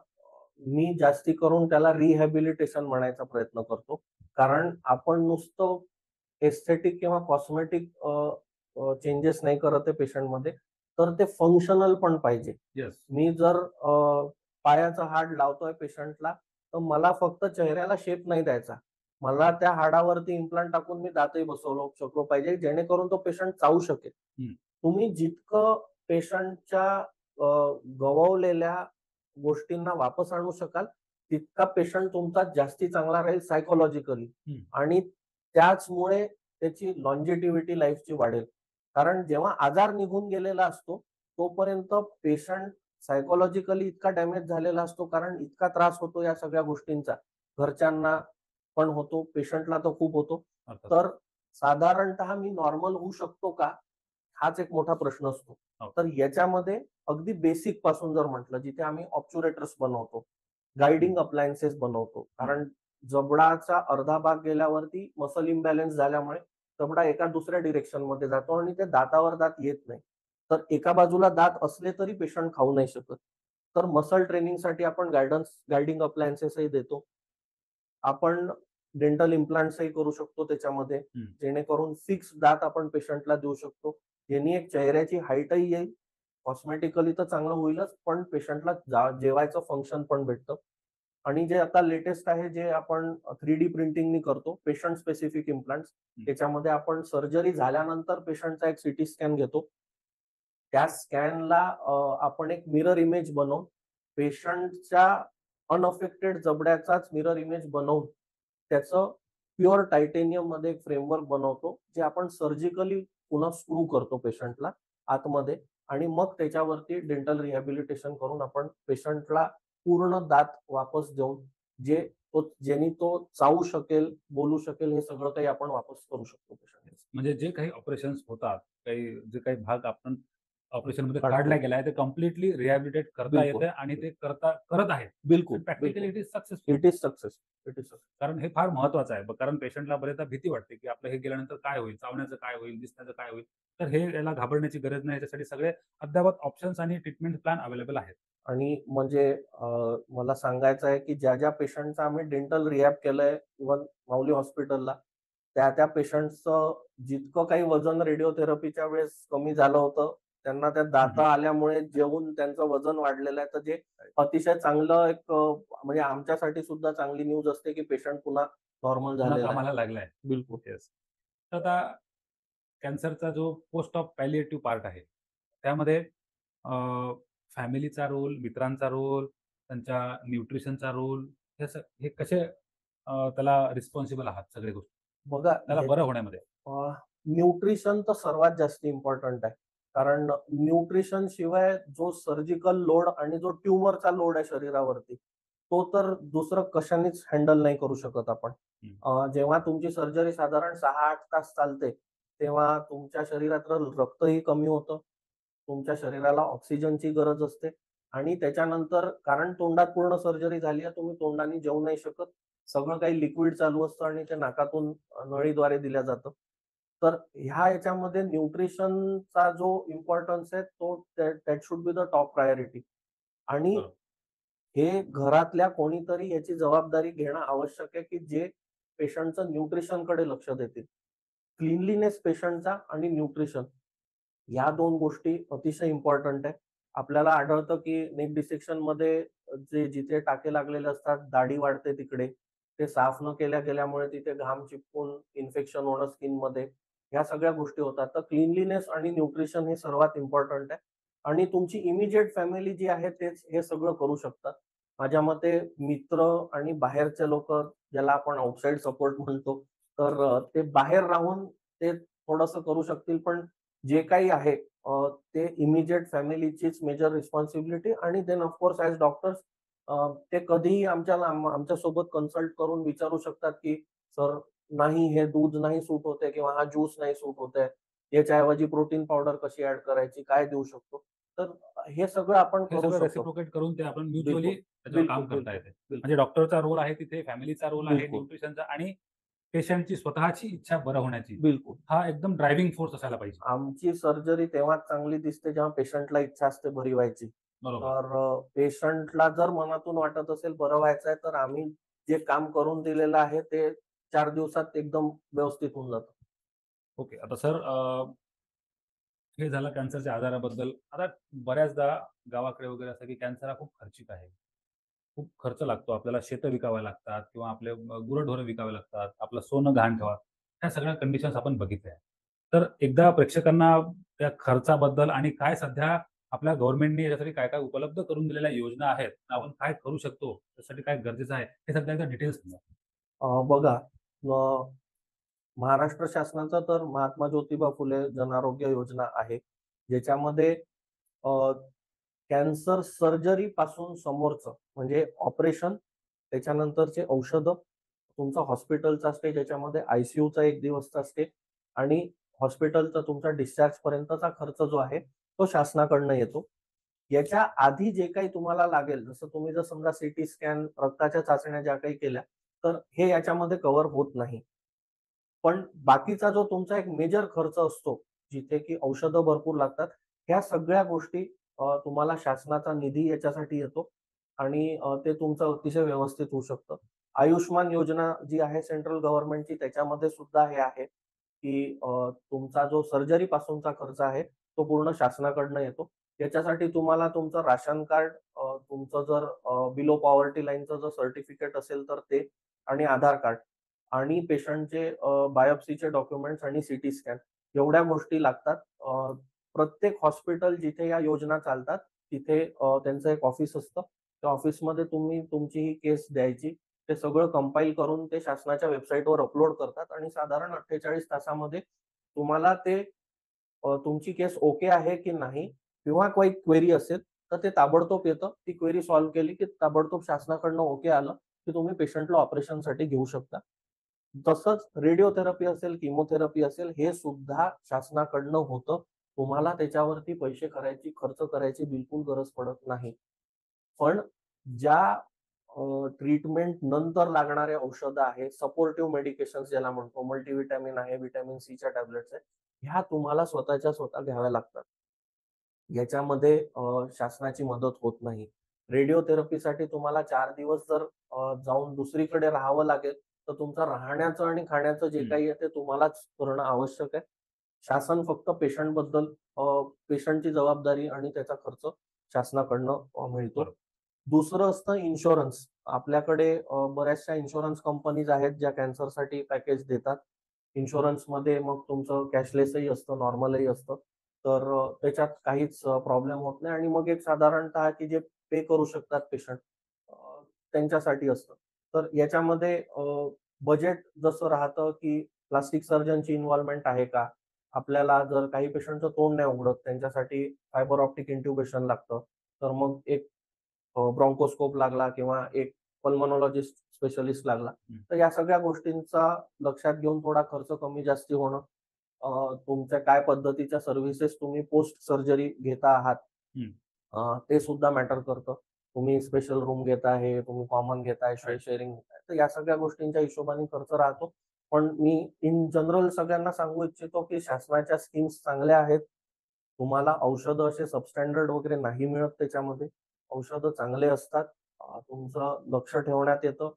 मी जास्ती करून त्याला रिहॅबिलिटेशन म्हणायचा प्रयत्न करतो. कारण आपण नुसतं एस्थेटिक किंवा कॉस्मेटिक चेंजेस नाही करत आहे पेशंटमध्ये, तर ते फंक्शनल पण पाहिजे. येस. मी जर पायाचा हाड लावतोय पेशंटला, तर मला फक्त चेहऱ्याला शेप नाही द्यायचा. मला त्या हाडावरती इम्प्लांट टाकून मी दातही बसवलं शकलो पाहिजे, जेणेकरून तो पेशंट चावू शकेल. हं. तुम्ही जितकं पेशंटच्या गमावलेल्या गोष्टींना वापस आणू शकाल, तितका पेशंट तुमचा जास्ती चांगला राहील सायकॉलॉजिकली हं. आणि त्याचमुळे त्याची लॉन्जेटिव्हिटी लाईफची वाढेल. कारण जेव्हा आजार निघून गेलेला असतो, तोपर्यंत पेशंट सायकॉलॉजिकली इतका डॅमेज झालेला असतो, कारण इतका त्रास होतो या सगळ्या गोष्टींचा. घरच्यांना पण होतो, पेशंटला तर खूप होतो. अर्थात. तर साधारणतः मी नॉर्मल होऊ शकतो का? हाच एक मोठा प्रश्न असतो. हो. तर याच्यामध्ये अगदी बेसिक पासून जर म्हटलं, जिथे आम्ही ऑब्च्युरेटर्स बनवतो, गाइडिंग अप्लायन्सेस बनवतो. कारण जबडाचा अर्धा भाग गेल्यावरती मसल इम्बॅलन्स झाल्यामुळे जबडा एका दुसऱ्या डिरेक्शन मध्ये जातो आणि ते दातावर दात येत नाही. तर एका बाजूला दात असले तरी पेशंट खाऊ नाही शकत. तर मसल ट्रेनिंगसाठी आपण गाइडिंग अप्लायन्सेसही देतो. आपण डेंटल इम्प्लांट्सही करू शकतो त्याच्यामध्ये, हं. जेणेकरून फिक्स दात आपण पेशंटला देऊ शकतो. यांनी एक चेहऱ्याची हाईटही येईल, कॉस्मेटिकली तर चांगलं होईलच, पण पेशंटला जेवायचं फंक्शन पण भेटतं. आणि जे आता लेटेस्ट आहे, जे आपण 3D प्रिंटिंगनी करतो, पेशंट स्पेसिफिक इम्प्लांट्स. त्याच्यामध्ये आपण सर्जरी झाल्यानंतर पेशंटचा एक सीटी स्कॅन घेतो. त्या स्कॅनला आपण एक मिरर इमेज बनवून पेशंटच्या अनअफेक्टेड जबड्याचाच मिरर इमेज बनवून त्याचं प्युअर टायटेनियम मध्ये एक फ्रेमवर्क बनवतो, जे आपण सर्जिकली पुन्हा स्क्रू करतो पेशंटला आतमध्ये आणि मग त्याच्यावरती डेंटल रिहॅबिलिटेशन करून आपण पेशंटला पूर्ण दात वापस देऊन ज्यांनी तो चावू शकेल, बोलू शकेल, हे सगळं काही आपण वापस करू शकतो पेशंटला. म्हणजे जे काही ऑपरेशन्स होतात, जे काही भाग आपण ऑपरेशनमध्ये काढतो. काढला गेला आहे, ते कंप्लीटली रिहॅबिलिटेट करता बिलकुल. येतंय आणि ते करत आहेत. बिलकुल, प्रॅक्टिकली बिलकुल. It is successful. It is success. It is success. कारण हे फार महत्वाचं आहे. कारण पेशंटला बरेचदा भीती वाटते, की आपलं हे गेल्यानंतर काय होईल? चावण्याचं काय होईल? दिसण्याचं काय होईल? तर हे याला घाबरण्याची गरज नाही. याच्यासाठी सगळे अद्ययावत ऑप्शन्स आणि ट्रीटमेंट प्लॅन अवेलेबल आहेत. आणि म्हणजे मला सांगायचं आहे, की ज्या पेशंटचं आम्ही डेंटल रिहॅब केलंय इव्हन माऊली हॉस्पिटलला, त्या पेशंटचं जितकं काही वजन रेडिओथेरपीच्या वेळेस कमी झालं होतं, त्यांना त्या दाता आल्यामुळे जेवून त्यांचं वजन वाढलेलं आहे. तर जे अतिशय चांगलं एक म्हणजे आमच्यासाठी सुद्धा चांगली न्यूज असते, की पेशंट पुन्हा नॉर्मल पुन्हा झालेला आहे. कामाला लागलाय. बिलकुल. येस. तर आता कॅन्सरचा जो पोस्ट ऑफ पॅलिएटिव्ह पार्ट आहे, त्यामध्ये फॅमिलीचा रोल, मित्रांचा रोल, त्यांच्या न्यूट्रिशनचा रोल, हे कसे त्याला रिस्पॉन्सिबल आहात सगळ्या गोष्टी? बघा, त्याला बरं होण्यामध्ये? न्यूट्रिशन तर सर्वात जास्त इम्पॉर्टंट आहे. कारण न्यूट्रिशन शिवाय जो सर्जिकल लोड आणि जो ट्युमरचा लोड आहे शरीरावरती, तो तर दुसरं कशानेच हँडल नाही करू शकत आपण. जेव्हा तुमची सर्जरी साधारण 6-8 तास चालते, तेव्हा तुमच्या शरीरातलं रक्तही कमी होतं. तुमच्या शरीराला ऑक्सिजनची गरज असते आणि त्याच्यानंतर कारण तोंडात पूर्ण सर्जरी झाली आहे, तुम्ही तोंडाने जेवू नाही शकत. सगळं काही लिक्विड चालू असतं आणि ते नाकातून नळीद्वारे दिलं जातं. तर याच्यामध्ये न्यूट्रिशनचा जो इम्पॉर्टन्स आहे, तो that should be the top priority. आणि बरोबर. हे घरातल्या कोणीतरी याची जबाबदारी घेणं आवश्यक आहे, की जे पेशंटचं न्यूट्रिशनकडे लक्ष देतील. क्लीनलीनेस पेशंटचा आणि न्यूट्रिशन या 2 गोष्टी अतिशय इम्पॉर्टंट आहे. आपल्याला आढळतं, की नेक डिसेक्शनमध्ये जिथे टाके लागलेले असतात, दाढी वाढते तिकडे. ते साफ न केल्यामुळे तिथे घाम चिपकून इन्फेक्शन होणं स्किनमध्ये, ह्या सगळ्या गोष्टी होतात. तर क्लीनलीनेस आणि न्यूट्रिशन हे सर्वात इम्पॉर्टंट आहे. आणि तुमची इमिडिएट फॅमिली जी आहे तेच हे सगळं करू शकतात. माझ्या मते मित्र आणि बाहेरचे लोकं, ज्याला आपण आउटसाइड सपोर्ट म्हणतो, तर ते बाहेर राहून ते थोडंसं करू शकतील. पण जे काही आहे ते इमिडिएट फॅमिलीचीच मेजर रिस्पॉन्सिबिलिटी. आणि देन ऑफकोर्स ॲज डॉक्टर्स ते कधीही आमच्यासोबत कन्सल्ट करून विचारू शकतात, की "सर, नाही हे दूध नाही सूट होतंय किंवा हा ज्यूस नाही सूट होतंय. याच्याऐवजी प्रोटीन पावडर कशी ॲड करायची? काय देऊ शकतो?" तर हे सगळं आपण हे करू सगळं शकतो. रेसिप्रोकेट करून ते आपण म्युच्युअली बिलकुल, त्याच्यावर बिलकुल, काम करता बिलकुल, येते. बिलकुल, म्हणजे डॉक्टरचा रोल आहे तिथे, फॅमिलीचा रोल आहे, बिलकुल, न्यूट्रिशनचा आणि पेशंटची स्वतःची इच्छा बरं होण्याची, बिलकुल. हा एकदम ड्रायव्हिंग फोर्स असायला पाहिजे. आमची सर्जरी तेव्हाच चांगली दिसते जेव्हा पेशंटला इच्छा असते बरी व्हायची. बरोबर. तर पेशंटला जर मनातून वाटत असेल बरं व्हायचंय, तर आम्ही जे काम करून दिलेलं आहे ते 4 दिवसात एकदम व्यवस्थित होऊन जातं. ओके. आता सर हे झालं कॅन्सरच्या आजाराबद्दल. आता बऱ्याचदा गावाकडे वगैरे असं की कॅन्सर हा खूप खर्चिक आहे. खूप खर्च लागतो. आपल्याला शेतं विकावी लागतात किंवा आपले गुरंढोरं विकावी लागतात. आपलं सोनं गहाण ठेवा. ह्या सगळ्या कंडिशन्स आपण बघितल्या. तर एकदा प्रेक्षकांना त्या खर्चाबद्दल आणि काय सध्या आपल्या गव्हर्नमेंटने याच्यासाठी काय-काय उपलब्ध करून दिलेल्या योजना आहेत, आपण काय करू शकतो, त्यासाठी काय गरजेचं आहे, हे सध्या एकदा डिटेल्स सांगा. बघा, महाराष्ट्र शासनाचं तर महात्मा ज्योतिबा फुले जनआरोग्य योजना आहे, ज्याच्यामध्ये अ, कॅन्सर सर्जरी पासून समोरचं म्हणजे ऑपरेशन, त्याच्यानंतरचे औषधं, तुमचा हॉस्पिटलचा स्टे, ज्याच्यामध्ये आयसीयूचा 1 दिवसचा स्टे आणि हॉस्पिटलचा तुमचा डिस्चार्ज पर्यंतचा खर्च जो आहे तो शासनाकडनं येतो. याच्या आधी जे काही तुम्हाला लागेल, जसं तुम्ही जर समजा सीटी स्कॅन, रक्ताच्या चाचण्या ज्या काही केल्या, तर हे याच्यामध्ये कव्हर होत नाही. पण बाकीचा जो तुमचा एक मेजर खर्च असतो, जिथे की औषधं भरपूर लागतात, ह्या सगळ्या गोष्टी तुम्हाला शासनाचा निधी याच्यासाठी येतो आणि ते तुमचं अतिशय व्यवस्थित होऊ शकतं. आयुष्मान योजना जी आहे सेंट्रल गव्हर्नमेंटची, त्याच्यामध्ये सुद्धा हे आहे, की तुमचा जो सर्जरी पासूनचा खर्च आहे, तो पूर्ण शासनाकडनं येतो. याच्यासाठी तुम्हाला तुमचं राशन कार्ड, तुमचं जर बिलो पॉवर्टी लाईनचं जर सर्टिफिकेट असेल तर ते, आणि आधार कार्ड आणि पेशंटचे बायोप्सीचे डॉक्युमेंट्स आणि सीटी स्कॅन, एवढ्या गोष्टी लागतात. प्रत्येक हॉस्पिटल जिथे या योजना चालतात, तिथे त्यांचं एक ऑफिस असतं. त्या ऑफिसमध्ये तुम्ही तुमची ही केस द्यायची. ते सगळं कंपाईल करून ते शासनाच्या वेबसाईटवर अपलोड करतात आणि साधारण 48 तासामध्ये तुम्हाला ते तुमची केस ओके आहे की नाही, किंवा काही क्वेरी असेल, तर ते ताबडतोब येतं. ती क्वेरी सॉल्व्ह केली की ताबडतोब शासनाकडनं ओके आलं, की तुम्ही पेशंटला ऑपरेशनसाठी घेऊ शकता. तसंच रेडिओथेरपी असेल, किमोथेरपी असेल, हे सुद्धा शासनाकडनं होतं. तुम्हाला त्याच्यावरती पैसे खर्च करायची बिलकुल गरज पडत नाही. पण ज्या ट्रीटमेंट नंतर लागणारे औषधं आहेत, सपोर्टिव्ह मेडिकेशन्स ज्याला म्हणतो, मल्टीव्हिटॅमिन आहे, व्हिटॅमिन सीच्या टॅबलेट्स आहेत, ह्या तुम्हाला स्वतःच्या स्वतः घ्याव्या लागतात. याच्यामध्ये शासनाची मदत होत नाही. रेडिओथेरपीसाठी तुम्हाला 4 दिवस जर जाऊन दुसरीकडे राहावं लागेल, तर तुमचं राहण्याचं आणि खाण्याचं जे हं. काही आहे ते तुम्हालाच करणं आवश्यक आहे. शासन फक्त पेशंटची जबाबदारी आणि त्याचा खर्च शासनाकडनं मिळतो. बरोबर. दुसरं असतं इन्शुरन्स. आपल्याकडे बऱ्याचशा इन्शुरन्स कंपनीज आहेत ज्या कॅन्सरसाठी पॅकेज देतात. इन्शुरन्समध्ये मग तुमचं कॅशलेसही असतं, नॉर्मलही असतं. तर त्याच्यात काहीच प्रॉब्लेम होत नाही आणि मग एक साधारणतः की जे पे करू शकतात पेशंट, त्यांच्यासाठी असतं. तर याच्यामध्ये बजेट जसं राहतं, की प्लास्टिक सर्जनची इन्व्हॉल्वमेंट आहे का? आपल्याला जर काही पेशंटचं तोंड नाही उघडत, त्यांच्यासाठी फायबर ऑप्टिक इंट्युबेशन लागतं. तर मग एक ब्रॉन्कोस्कोप लागला किंवा एक पल्मोनॉलॉजिस्ट स्पेशलिस्ट लागला. हं. तर या सगळ्या गोष्टींचा लक्षात घेऊन थोडा खर्च कमी जास्ती होणं, तुमच्या काय पद्धतीच्या सर्व्हिसेस तुम्ही पोस्ट सर्जरी घेता आहात, हं. ते सुद्धा मॅटर करतं. तुम्ही स्पेशल रूम घेताय, तुम्ही कॉमन घेताय, राइट. शेअरिंग घेताय. तर या सगळ्या गोष्टींच्या हिशोबाने खर्च राहतो. पण मी इन जनरल सगळ्यांना सांगू इच्छितो, की शासनाच्या स्कीम्स चांगल्या आहेत. तुम्हाला औषधं असे सबस्टँडर्ड वगैरे नाही मिळत त्याच्यामध्ये. औषधं चांगले असतात. तुमचं लक्ष ठेवण्यात येतं.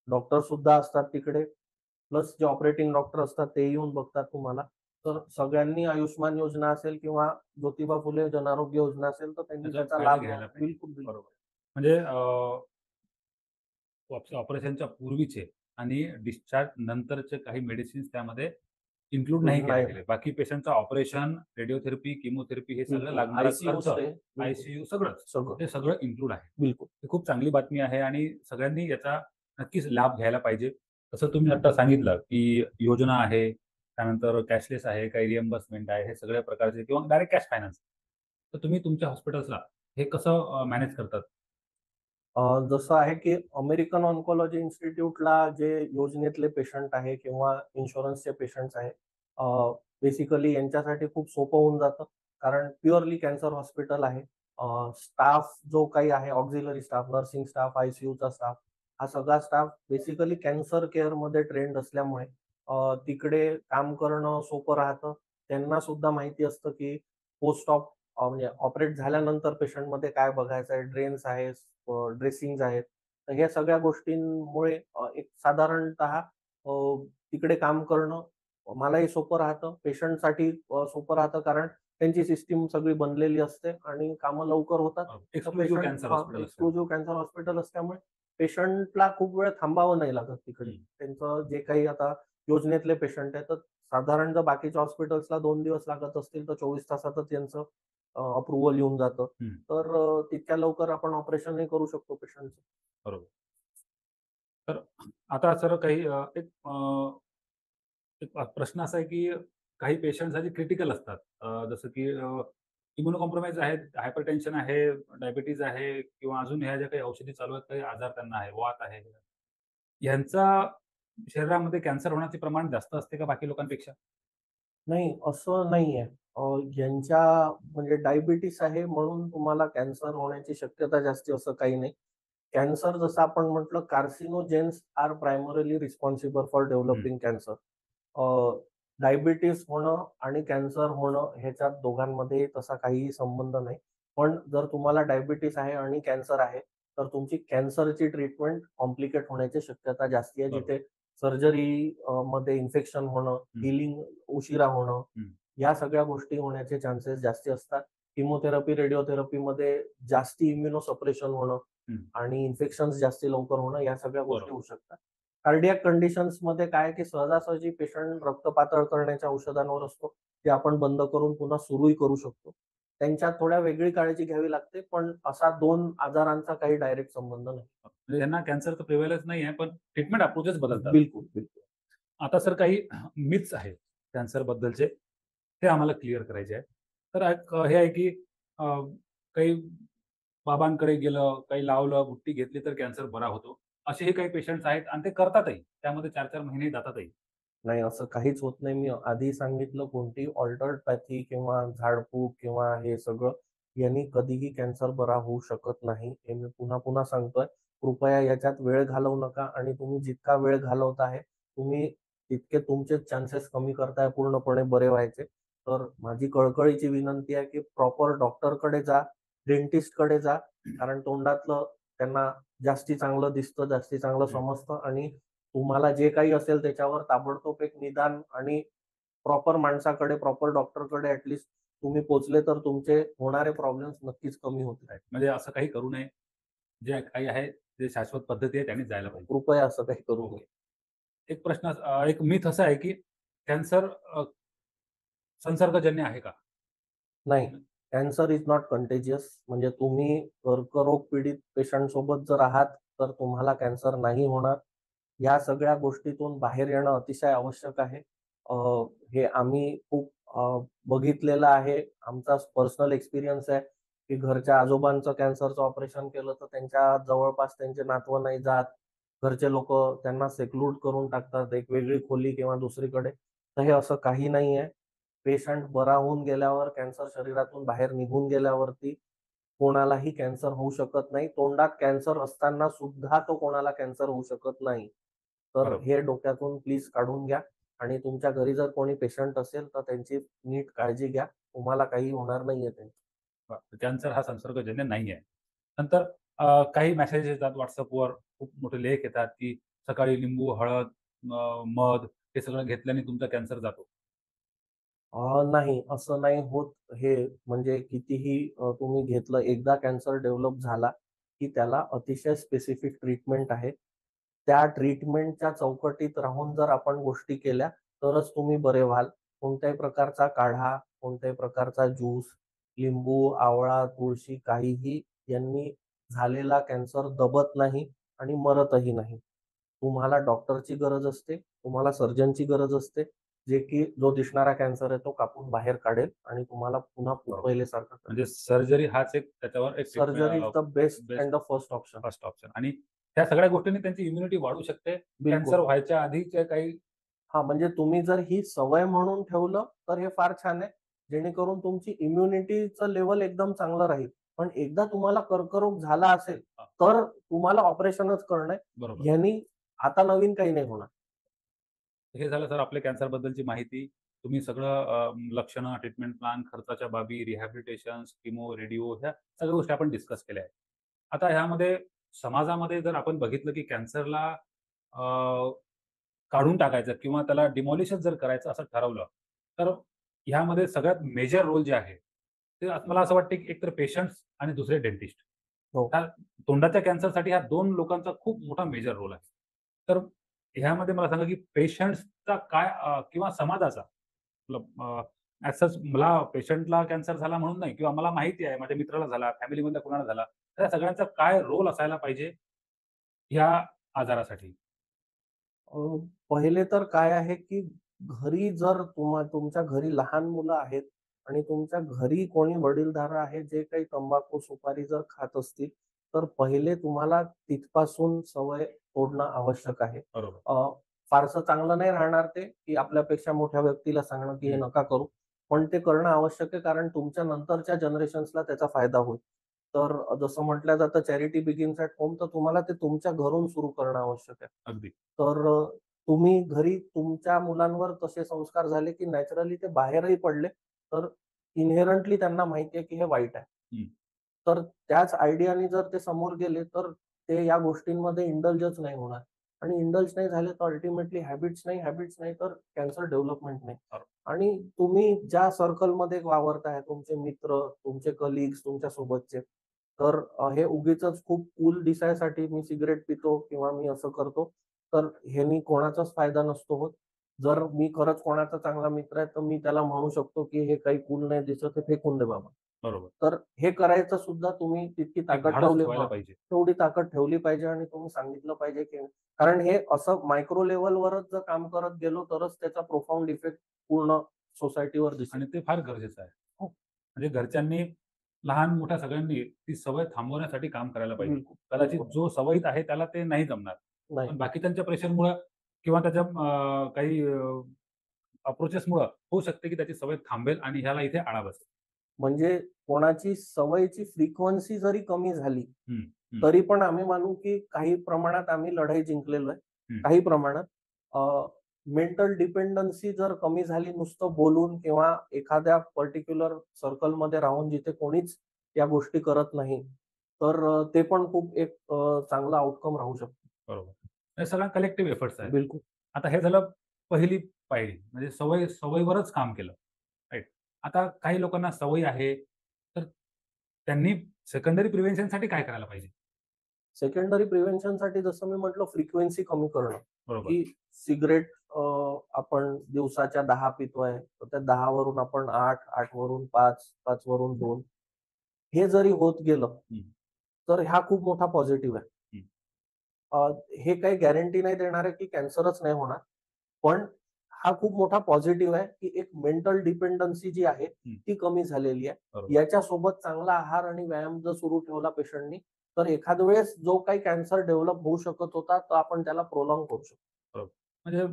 डॉक्टर सुद्धा असतात तिकडे. प्लस जे ऑपरेटिंग डॉक्टर असतात ते येऊन बघतात तुम्हाला. तर सगळ्यांनी आयुष्मान योजना असेल किंवा ज्योतिबा फुले जनआरोग्य योजना असेल, तर त्यांनी त्याचा त्याचा फायदा लाभ घ्यायला घ्यावा. पाहिजे. बिलकुल, बिलकुल. बरोबर. म्हणजे ऑपरेशनच्या पूर्वीचे आणि डिस्चार्ज नंतरचे काही मेडिसिन्स त्यामध्ये इन्क्लूड नाही केले नाही, गेले. बाकी पेशंटचं ऑपरेशन, रेडिओथेरपी, किमोथेरपी हे सगळं बिलकुल. लागणारा आयसीयू खर्च, स्टे, बिलकुल. आय-सी-यू सगळंच, सगळं. हे सगळं इन्क्लूड आहे. बिलकुल. ही खूप चांगली बातमी आहे आणि सगळ्यांनी याचा नक्कीच लाभ घ्यायला पाहिजे. जसं तुम्ही आता सांगितलं, की योजना आहे, त्यानंतर कॅशलेस आहे, काही रिएम्बर्समेंट आहे, हे सगळ्या प्रकारचे किंवा डायरेक्ट कॅश फायनान्स. तर तुम्ही तुमच्या हॉस्पिटल्सला हे कसं मॅनेज करतात? जसं आहे की अमेरिकन ऑन्कोलॉजी इन्स्टिट्यूटला जे योजनेतले पेशंट आहे किंवा इन्शुरन्सचे पेशंट्स आहे, बेसिकली यांच्यासाठी खूप सोपं होऊन जातं. कारण प्युअरली कॅन्सर हॉस्पिटल आहे. स्टाफ जो काही आहे, ऑक्झिलरी स्टाफ, नर्सिंग स्टाफ, आयसीयूचा स्टाफ, हा सगळा स्टाफ बेसिकली कॅन्सर केअरमध्ये ट्रेंड असल्यामुळे तिकडे काम करणं सोपं राहतं. त्यांना सुद्धा माहिती असतं की पोस्ट ऑप म्हणजे ऑपरेट झाल्यानंतर पेशंटमध्ये काय बघायचं आहे, ड्रेन्स आहेत, ड्रेसिंग्ज आहेत. तर ह्या सगळ्या गोष्टींमुळे एक साधारणतः तिकडे काम करणं मलाही सोपं राहतं. पेशंटसाठी सोपं राहतं, कारण त्यांची सिस्टम सगळी बनलेली असते आणि कामं लवकर होतात. तर एक्सक्लुझिव्ह कॅन्सर हॉस्पिटल असल्यामुळे. एक्सक्लुझिव्ह कॅन्सर हॉस्पिटल असल्यामुळे पेशंटला खूप वेळ थांबावं नाही लागत तिकडे. हं. त्यांचं जे काही आता योजनेतले पेशंट आहेत, तर साधारण जर बाकीच्या हॉस्पिटल्सला 2 दिवस लागत असतील, तर 24 तासातच यांचं अप्रूव्हल येऊन जातं. हं. तर तितक्या लवकर आपण ऑपरेशनही करू शकतो पेशंटचं. बरोबर. तर आता सर काही एक प्रश्न असा आहे, की काही पेशंट्स असे क्रिटिकल असतात. जसं की इम्युनो कॉम्प्रोमाईज आहेत, हायपरटेन्शन आहे, डायबिटीज आहे किंवा अजून ह्या ज्या काही औषधी चालू आहेत, काही आजार त्यांना आहे, वात आहे. ह्यांचा शरीरामध्ये कॅन्सर होण्याचे प्रमाण जास्त असते का बाकी लोकांपेक्षा? नाही, असं नाहीये. यांच्या म्हणजे डायबिटीस आहे म्हणून तुम्हाला कॅन्सर होण्याची शक्यता जास्ती असं काही नाही. कॅन्सर जसं आपण म्हटलं carcinogens are primarily responsible for hmm, developing cancer. Diabetes होणं आणि कॅन्सर होणं ह्याच्यात दोघांमध्ये तसा काहीही संबंध नाही. पण जर तुम्हाला डायबिटीस आहे आणि कॅन्सर आहे, तर तुमची कॅन्सरची ट्रीटमेंट कॉम्प्लिकेट होण्याची शक्यता जास्ती आहे. बरोबर. जिथे सर्जरी मध्ये इन्फेक्शन होणं, हं, हीलिंग उशिरा होणं, हं, या सगळ्या गोष्टी होण्याचे चान्सेस जास्ती असतात. किमोथेरपी, रेडिओथेरपीमध्ये जास्ती इम्युनोसप्रेशन होणं हं. आणि इन्फेक्शन्स जास्ती लवकर होणं, या सगळ्या गोष्टी बरोबर. होऊ शकतात. कार्डियाक कंडिशन्समध्ये काय आहे, की सहजासहजी पेशंट रक्त पातळ करण्याच्या औषधांवर असतो. ते आपण बंद करून पुन्हा सुरूही करू शकतो. त्यांच्यात थोड्या वेगळी काळजी घ्यावी लागते, पण असा 2 आजारांचा काही डायरेक्ट संबंध नाही. म्हणजे त्यांना कॅन्सरचं प्रिव्हेलन्स नाही आहे, पण ट्रीटमेंट अप्रोचेस बदलतात. बिलकुल, बिलकुल. आता सर काही मिथ्स आहेत कॅन्सरबद्दलचे, ते आम्हाला क्लिअर करायचे आहे. तर एक हे आहे की अ, काही बाबांकडे गेलं, काही लावलं, बुट्टी घेतली तर कॅन्सर बरा होतो. असेही काही पेशंट्स आहेत आणि ते करतातही. त्यामध्ये 4-4 महिने जातातही. नाही, असं काहीच होत नाही. मी आधी सांगितलं कोणतीही ऑल्टरपॅथी किंवा झाडफूक किंवा हे सगळं यांनी कधीही कॅन्सर बरा होऊ शकत नाही. हे मी पुन्हा-पुन्हा सांगतोय. कृपया याच्यात वेळ घालवू नका आणि तुम्ही जितका वेळ घालवत आहे, तुम्ही तितके तुमचे चान्सेस कमी करताय पूर्णपणे बरे व्हायचे. तर माझी कळकळीची विनंती आहे, की प्रॉपर डॉक्टरकडे जा, डेंटिस्टकडे जा. कारण तोंडातलं त्यांना जास्ती चांगलं दिसतं, जास्ती चांगलं हं. समजतं आणि तुम्हाला जे काही असेल त्याच्यावर ताबडतोब एक निदान आणि प्रॉपर माणसाकडे, प्रॉपर डॉक्टरकडे ॲटलीस्ट तुम्ही पोहोचले तर तुमचे होणारे प्रॉब्लेम्स नक्कीच कमी होतील. राइट. म्हणजे असं काही करू नये. जे काही आहे, ते शाश्वत पद्धती आहे त्यांनीच जायला पाहिजे. कृपया असं काही करू नये. ओके. एक प्रश्न एक मिथ असं आहे की कॅन्सर संसर्गजन्य आहे का? नाही, कॅन्सर इज नॉट कंटेजियस. म्हणजे तुम्ही कर्करोग पीडित पेशंट सोबत जर आहात, तर तुम्हाला कॅन्सर नाही होणार. या सगळ्या गोष्टीतून बाहेर येणं अतिशय आवश्यक आहे. अ, हे आम्ही खूप बघितलेलं आहे. आमचा पर्सनल एक्सपिरियन्स आहे, की घरच्या आजोबांचं कॅन्सरचं ऑपरेशन केलं, तर त्यांच्या जवळपास त्यांचे नातवं नाही जात. घरचे लोकं त्यांना सेक्लूड करून टाकतात, एक वेगळी खोली किंवा दुसरीकडे. तर हे असं काही नाहीये. पेशंट बरा होऊन गेल्यावर, कॅन्सर शरीरातून बाहेर निघून गेल्यावरती कोणालाही कॅन्सर होऊ शकत नाही. तोंडात कॅन्सर असताना सुद्धा तो कोणाला कॅन्सर होऊ शकत नाही. तर बरोबर. हे डोक्यातून प्लीज काढून घ्या आणि तुमच्या घरी जर कोणी पेशंट असेल, तर त्यांची नीट काळजी घ्या. तुम्हाला काही होणार नाहीये त्यांनी. कॅन्सर हा संसर्गजन्य नाही आहे. नंतर काही मेसेज येतात WhatsAppवर खूप मोठे लेख येतात, की सकाळी लिंबू, हळद, मध हे सगळं घेतल्याने तुमचा कॅन्सर जातो. नाही, असं नाही होत. हे म्हणजे कितीही तुम्ही घेतलं, एकदा कॅन्सर डेव्हलप झाला, की त्याला अतिशय स्पेसिफिक ट्रीटमेंट आहे. त्या ट्रीटमेंटच्या चौकटीत राहून जर आपण गोष्टी केल्या, तरच तुम्ही बरे व्हाल. कोणत्याही प्रकारचा काढा, कोणत्याही प्रकारचा ज्यूस, लिंबू, आवळा, तुळशी काहीही यांनी झालेला कॅन्सर दबत नाही आणि मरतही नाही. तुम्हाला डॉक्टरची गरज असते, तुम्हाला सर्जनची गरज असते. जे की जो दिसणारा कॅन्सर आहे तो कापून बाहेर काढेल आणि तुम्हाला पुन्हा बरोबर. पहिलेसारखं करेल. म्हणजे सर्जरी हाच एक त्याच्यावर एक surgery is the best best and the first option. First option आणि त्या सगळ्या गोष्टींनी त्यांची इम्युनिटी वाढू शकते. कॅन्सर बिलकुल. व्हायच्या आधीच्या काही हां, म्हणजे तुम्ही जर ही सवय म्हणून ठेवलं, तर हे फार छान आहे. जेणेकरून तुमची इम्युनिटीचं लेव्हल एकदम चांगलं राहील. पण एकदा तुम्हाला कर्करोग झाला असेल, हां, तर तुम्हाला ऑपरेशनच करणं आहे. बरोबर. ह्यानी आता नवीन काही नाही होणार. हे झालं सर आपल्या कॅन्सरबद्दलची माहिती. तुम्ही सगळं लक्षणं, ट्रीटमेंट प्लॅन, खर्चाच्या बाबी, रिहॅबिलिटेशन्स, किमो, रेडिओ ह्या सगळ्या गोष्टी आपण डिस्कस केल्या आहेत. आता ह्यामध्ये समाजामध्ये जर आपण बघितलं की कॅन्सरला काढून टाकायचं किंवा त्याला डिमॉलिशच जर करायचं असं ठरवलं, तर ह्यामध्ये सगळ्यात मेजर रोल जे आहे, ते मला असं वाटतं की एकतर पेशंट्स आणि दुसरे डेंटिस्ट. हो. ह्या तोंडाच्या कॅन्सरसाठी ह्या 2 लोकांचा खूप मोठा मेजर रोल आहे. तर ह्यामध्ये मला सांगा की पेशंट्सचा काय किंवा समाजाचा ॲज सच मला पेशंटला कॅन्सर झाला म्हणून नाही किंवा मला माहिती आहे माझ्या मित्राला झाला, फॅमिलीमधल्या कुणाला झाला. तर या सगळ्यांचा काय रोल असायला पाहिजे ह्या आजारासाठी? अ, पहिले तर काय आहे, की घरी जर तुमच्या घरी लहान मुलं आहेत आणि तुमच्या घरी कोणी वडीलधारं आहे, जे काही तंबाखू, सुपारी जर खात असतील, तर पहिले तुम्हाला तिथपासून सवय तोडणं आवश्यक आहे. बरोबर. अ, फारसं चांगलं नाही राहणार ते, की आपल्यापेक्षा मोठ्या व्यक्तीला सांगणं, की हे हं. नका करू. पण ते करणं आवश्यक आहे, कारण तुमच्या नंतरच्या जनरेशन्सला त्याचा फायदा होईल. तर जसं म्हटलं जातं चॅरिटी बिगिन्स ॲट होम, तर तुम्हाला ते तुमच्या घरून सुरू करणं आवश्यक आहे. अगदी. तर तुम्ही घरी तुमच्या मुलांवर तसे संस्कार झाले, की नॅचरली ते बाहेरही पडले, तर इन्हेरंटली त्यांना माहिती आहे, की हे वाईट आहे. हं. तर त्याच आयडियाने जर ते समोर गेले, तर ते या गोष्टींमध्ये इंडल्जच नाही होणार आणि इंडल्ज नाही झाले, तर अल्टिमेटली हॅबिट्स नाही तर कॅन्सर डेव्हलपमेंट नाही. बरोबर. आणि तुम्ही ज्या सर्कलमध्ये वावरताय, तुमचे मित्र, तुमचे कलीग्स तुमच्या सोबतचे, तर हे उगीचच खूप कूल दिसायसाठी मी सिगारेट पितो किंवा मी असं करतो, तर ह्यानी कोणाचाच फायदा नसतो होत. जर मी खरंच कोणाचा चांगला मित्र आहे, तर मी त्याला म्हणू शकतो, की "हे काही कूल नाही दिसत, हे फेकून दे बाबा." बरोबर. तर हे करायचं सुद्धा तुम्ही तितकी एक ताकद धाडस ठेवली ठेवायला पाहिजे. तेवढी ताकद ठेवली पाहिजे आणि तुम्ही सांगितलं पाहिजे, की कारण हे असं मायक्रो लेव्हलवरच जर काम करत गेलो, तरच त्याचा प्रोफाउंड इफेक्ट पूर्ण सोसायटीवर दिसेल. आणि ते फार गरजेचं आहे. हो, म्हणजे घरच्यांनी लहान-मोठ्या सगळ्यांनी ती सवय थांबवण्यासाठी काम करायला पाहिजे. बिलकुल, कदाचित बिलकुल. जो सवयीत आहे त्याला ते नाही जमणार. नाही. पण बाकीच्यांच्या प्रेशरमुळं किंवा त्याच्या काही अप्रोचेसमुळं होऊ शकते की त्याची सवय थांबेल आणि ह्याला इथे आळा बसेल. म्हणजे कोणाची सवयीची फ्रिक्वेन्सी जरी कमी झाली, हं, हं, तरी पण आम्ही मानू की काही प्रमाणात आम्ही लढाई जिंकलेलो आहे. हं. काही प्रमाणात मेंटल डिपेंडन्सी जर कमी झाली नुसतं बोलून किंवा एखाद्या पर्टिक्युलर सर्कलमध्ये राहून जिथे कोणीच या गोष्टी करत नाही, तर ते पण खूप एक चांगला आउटकम राहू शकतो. बरोबर. हे सगळा कलेक्टिव्ह एफर्ट्स आहेत. बिलकुल. आता हे झालं पहिली पायरी म्हणजे सवयीवरच काम केलं. राइट. आता काही लोकांना सवय आहे, तर त्यांनी सेकंडरी प्रिव्हेन्शनसाठी काय करायला पाहिजे? सेकंडरी प्रिव्हेन्शनसाठी जसं मी म्हटलं फ्रिक्वेन्सी कमी करणं, बरोबर. की सिगारेट आपण दिवसाच्या 10 पितोय, तर त्या 10 वरून आपण 8, 8 वरून 5, 5 वरून 2 हे जरी होत गेलं, हं, तर हा खूप मोठा पॉझिटिव्ह आहे. हं. अ, हे काही गॅरंटी नाही देणार आहे, की कॅन्सरच नाही होणार. पण हा खूप मोठा पॉझिटिव्ह आहे, की एक मेंटल डिपेंडन्सी जी आहे, हं. ती कमी झालेली आहे. बरोबर. याच्यासोबत चांगला आहार आणि व्यायाम जर सुरू ठेवला पेशंटनी, तर एखाद वेळेस जो काही कॅन्सर डेव्हलप होऊ शकत होता, तर आपण त्याला प्रोलॉन्ग करू शकतो. बरोबर. म्हणजे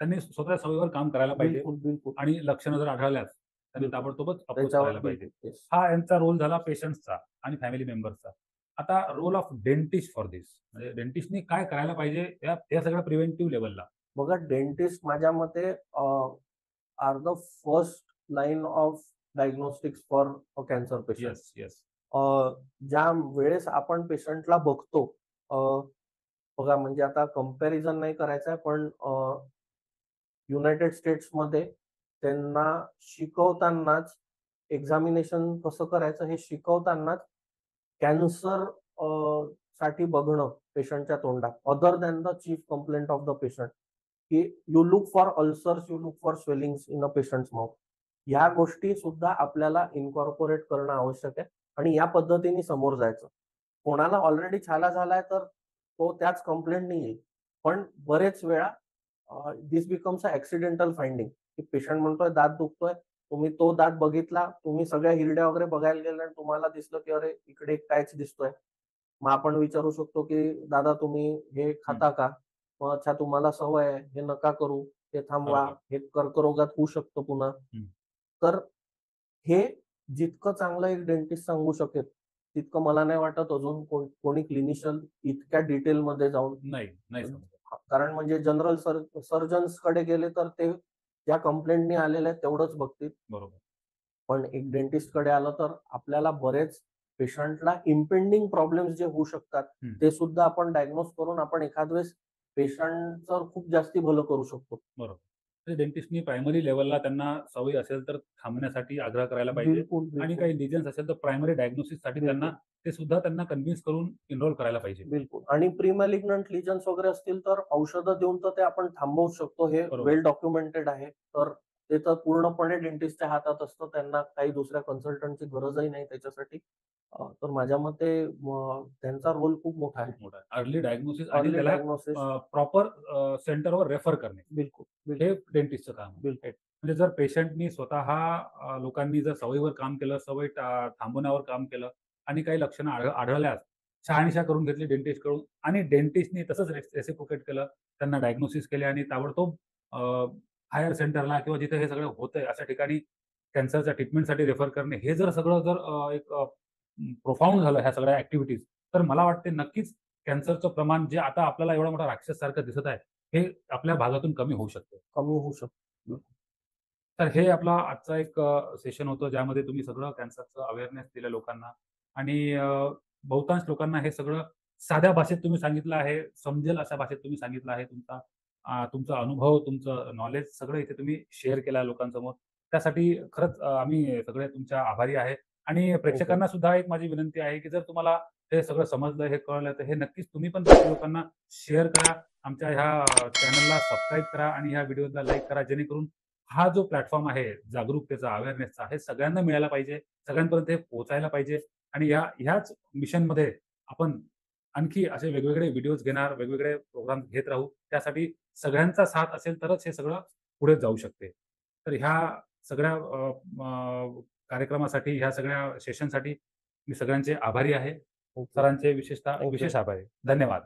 त्यांनी स्वतःच्या सवयीवर काम करायला पाहिजे बिलकुल, बिलकुल, आणि लक्षणं जर आढळल्यास त्यांनी बिलकुल. ताबडतोबच अप्रोच त्याच्यावर करायला पाहिजे. बिलकुल. येस. हा यांचा रोल झाला पेशंट्सचा आणि फॅमिली मेंबर्सचा. आता role of dentist for this म्हणजे डेंटिस्टनी काय करायला पाहिजे या सगळ्या प्रिव्हेंटिव्ह लेव्हलला? बघा डेंटिस्ट माझ्या मते are the first line of diagnostics for a cancer patient. Yes, yes. Uh, ज्या वेळेस आपण पेशंटला बघतो, अ, बघा म्हणजे आता कंपॅरिझन नाही करायचं आहे, पण युनायटेड स्टेट्समध्ये त्यांना शिकवतानाच एक्झामिनेशन कसं करायचं हे शिकवतानाच कॅन्सर साठी बघणं पेशंटच्या तोंडात, other than the chief complaint of the patient, की you look for ulcers, you look for swellings in a patient's mouth. ह्या गोष्टी सुद्धा आपल्याला इन्कॉर्पोरेट करणं आवश्यक आहे आणि या पद्धतीने समोर जायचं. कोणाला ऑलरेडी छाला झालाय तर तो त्याच कंप्लेंटनी येईल. पण बरेच वेळा this becomes a accidental finding, की पेशंट म्हणतोय दात दुखतोय, तुम्ही तो दात बघितला, तुम्ही सगळ्या हिरड्या वगैरे बघायला गेले आणि तुम्हाला दिसलं, की अरे इकडे एक पॅच दिसतोय. मग आपण विचारू शकतो, की "दादा तुम्ही हे हं, खाता का?" मग "अच्छा तुम्हाला सवय आहे, हे नका करू, हे थांबवा, बरोबर. हे कर्करोगात होऊ शकतं पुन्हा." हं. तर हे जितकं चांगलं एक डेंटिस्ट सांगू शकेल, तितकं मला नाही वाटत अजून कोणी क्लिनिशियन इतक्या डिटेलमध्ये जाऊन नाही, नाही समजत. कारण म्हणजे जनरल सर्जन्सकडे गेले तर ते ज्या कंप्लेंटनी आलेल्या आहेत तेवढंच बघतील. बरोबर. पण एक डेंटिस्टकडे आलं तर आपल्याला बरेच पेशंटला इम्पेंडिंग प्रॉब्लेम्स जे होऊ शकतात, हं, ते सुद्धा आपण डायग्नोज करून आपण एखाद वेळेस पेशंटचं खूप जास्ती भलं करू शकतो. बरोबर. म्हणजे डेंटिस्टनी प्रायमरी लेव्हलला त्यांना सवय असेल तर थांबण्यासाठी आग्रह करायला पाहिजे बिलकुल, आणि बिलकुल, काही लिजन्स असेल तर प्रायमरी डायग्नोसिससाठी त्यांना बिलकुल, ते सुद्धा त्यांना कन्व्हिन्स करून एनरोल करायला पाहिजे. बिलकुल. आणि प्री मॅलिग्नंट लिजन्स वगैरे असतील तर औषधं देऊन तर ते आपण थांबवूच शकतो. हे बरोबर. वेल डॉक्युमेंटेड आहे. तर ते तर पूर्णपणे डेंटिस्टच्या हातात असतं. त्यांना काही दुसऱ्या कन्सल्टंटची गरजही नाही त्याच्यासाठी. तर माझ्या मते त्यांचा रोल खूप मोठा आहे. खूप मोठा आहे. अर्ली डायग्नोसिस आणि अर्ली त्याला डायग्नोसिस प्रॉपर सेंटरवर रेफर करणे. बिलकुल, हे बिलकुल, डेंटिस्टचं काम आहे. बिलकुल. राइट. म्हणजे जर पेशंटनी स्वतः लोकांनी जर सवयीवर काम केलं, सवय थांबवण्यावर काम केलं आणि काही लक्षणं आढळल्यास शहानिशा करून घेतली डेंटिस्टकडून आणि डेंटिस्टनी तसंच रेसिप्रोकेट केलं. त्यांना डायग्नोसिस केले आणि ताबडतोब हायर सेंटरला किंवा जिथे हे सगळं होतंय अशा ठिकाणी कॅन्सरच्या ट्रीटमेंटसाठी रेफर करणे. हे जर सगळं जर एक प्रोफाउंड झालं ह्या सगळ्या ॲक्टिव्हिटीज, तर मला वाटते नक्कीच कॅन्सरचं प्रमाण जे आता आपल्याला एवढा मोठा राक्षससारखं दिसत आहे, हे आपल्या भागातून कमी होऊ शकतं. कमी होऊ शकतो. तर हे आपला आजचा एक सेशन होतं, ज्यामध्ये तुम्ही सगळं कॅन्सरचं अवेअरनेस दिलं लोकांना आणि बहुतांश लोकांना हे सगळं साध्या भाषेत तुम्ही सांगितलं आहे, समजेल अशा भाषेत तुम्ही सांगितलं आहे. तुमचा अनुभव, तुमचं नॉलेज सगळं इथे तुम्ही शेअर केलं आहे लोकांसमोर. त्यासाठी खरंच आम्ही सगळे तुमच्या आभारी आहे आणि प्रेक्षकांना सुद्धा एक माझी विनंती आहे, की जर तुम्हाला हे सगळं समजलं, हे कळलं, तर हे नक्कीच तुम्ही पण बाकी लोकांना शेअर करा. आमच्या ह्या चॅनलला सबस्क्राईब करा आणि ह्या व्हिडिओला लाईक करा, जेणेकरून हा जो प्लॅटफॉर्म आहे जागरूकतेचा, अवेअरनेसचा, हे सगळ्यांना मिळायला पाहिजे, सगळ्यांपर्यंत हे पोहोचायला पाहिजे आणि ह्याच मिशनमध्ये आपण आणखी असे वेगवेगळे व्हिडिओज घेणार, वेगवेगळे प्रोग्राम घेत राहू. त्यासाठी सगळ्यांचा साथ असेल तरच हे सगळं पुढे जाऊ शकते. तर ह्या सगळ्या कार्यक्रमासाठी, ह्या सगळ्या सेशनसाठी मी सगळ्यांचे आभारी आहे. ओके. सरांचे विशेषतः थँक यू. विशेष आभारी. धन्यवाद.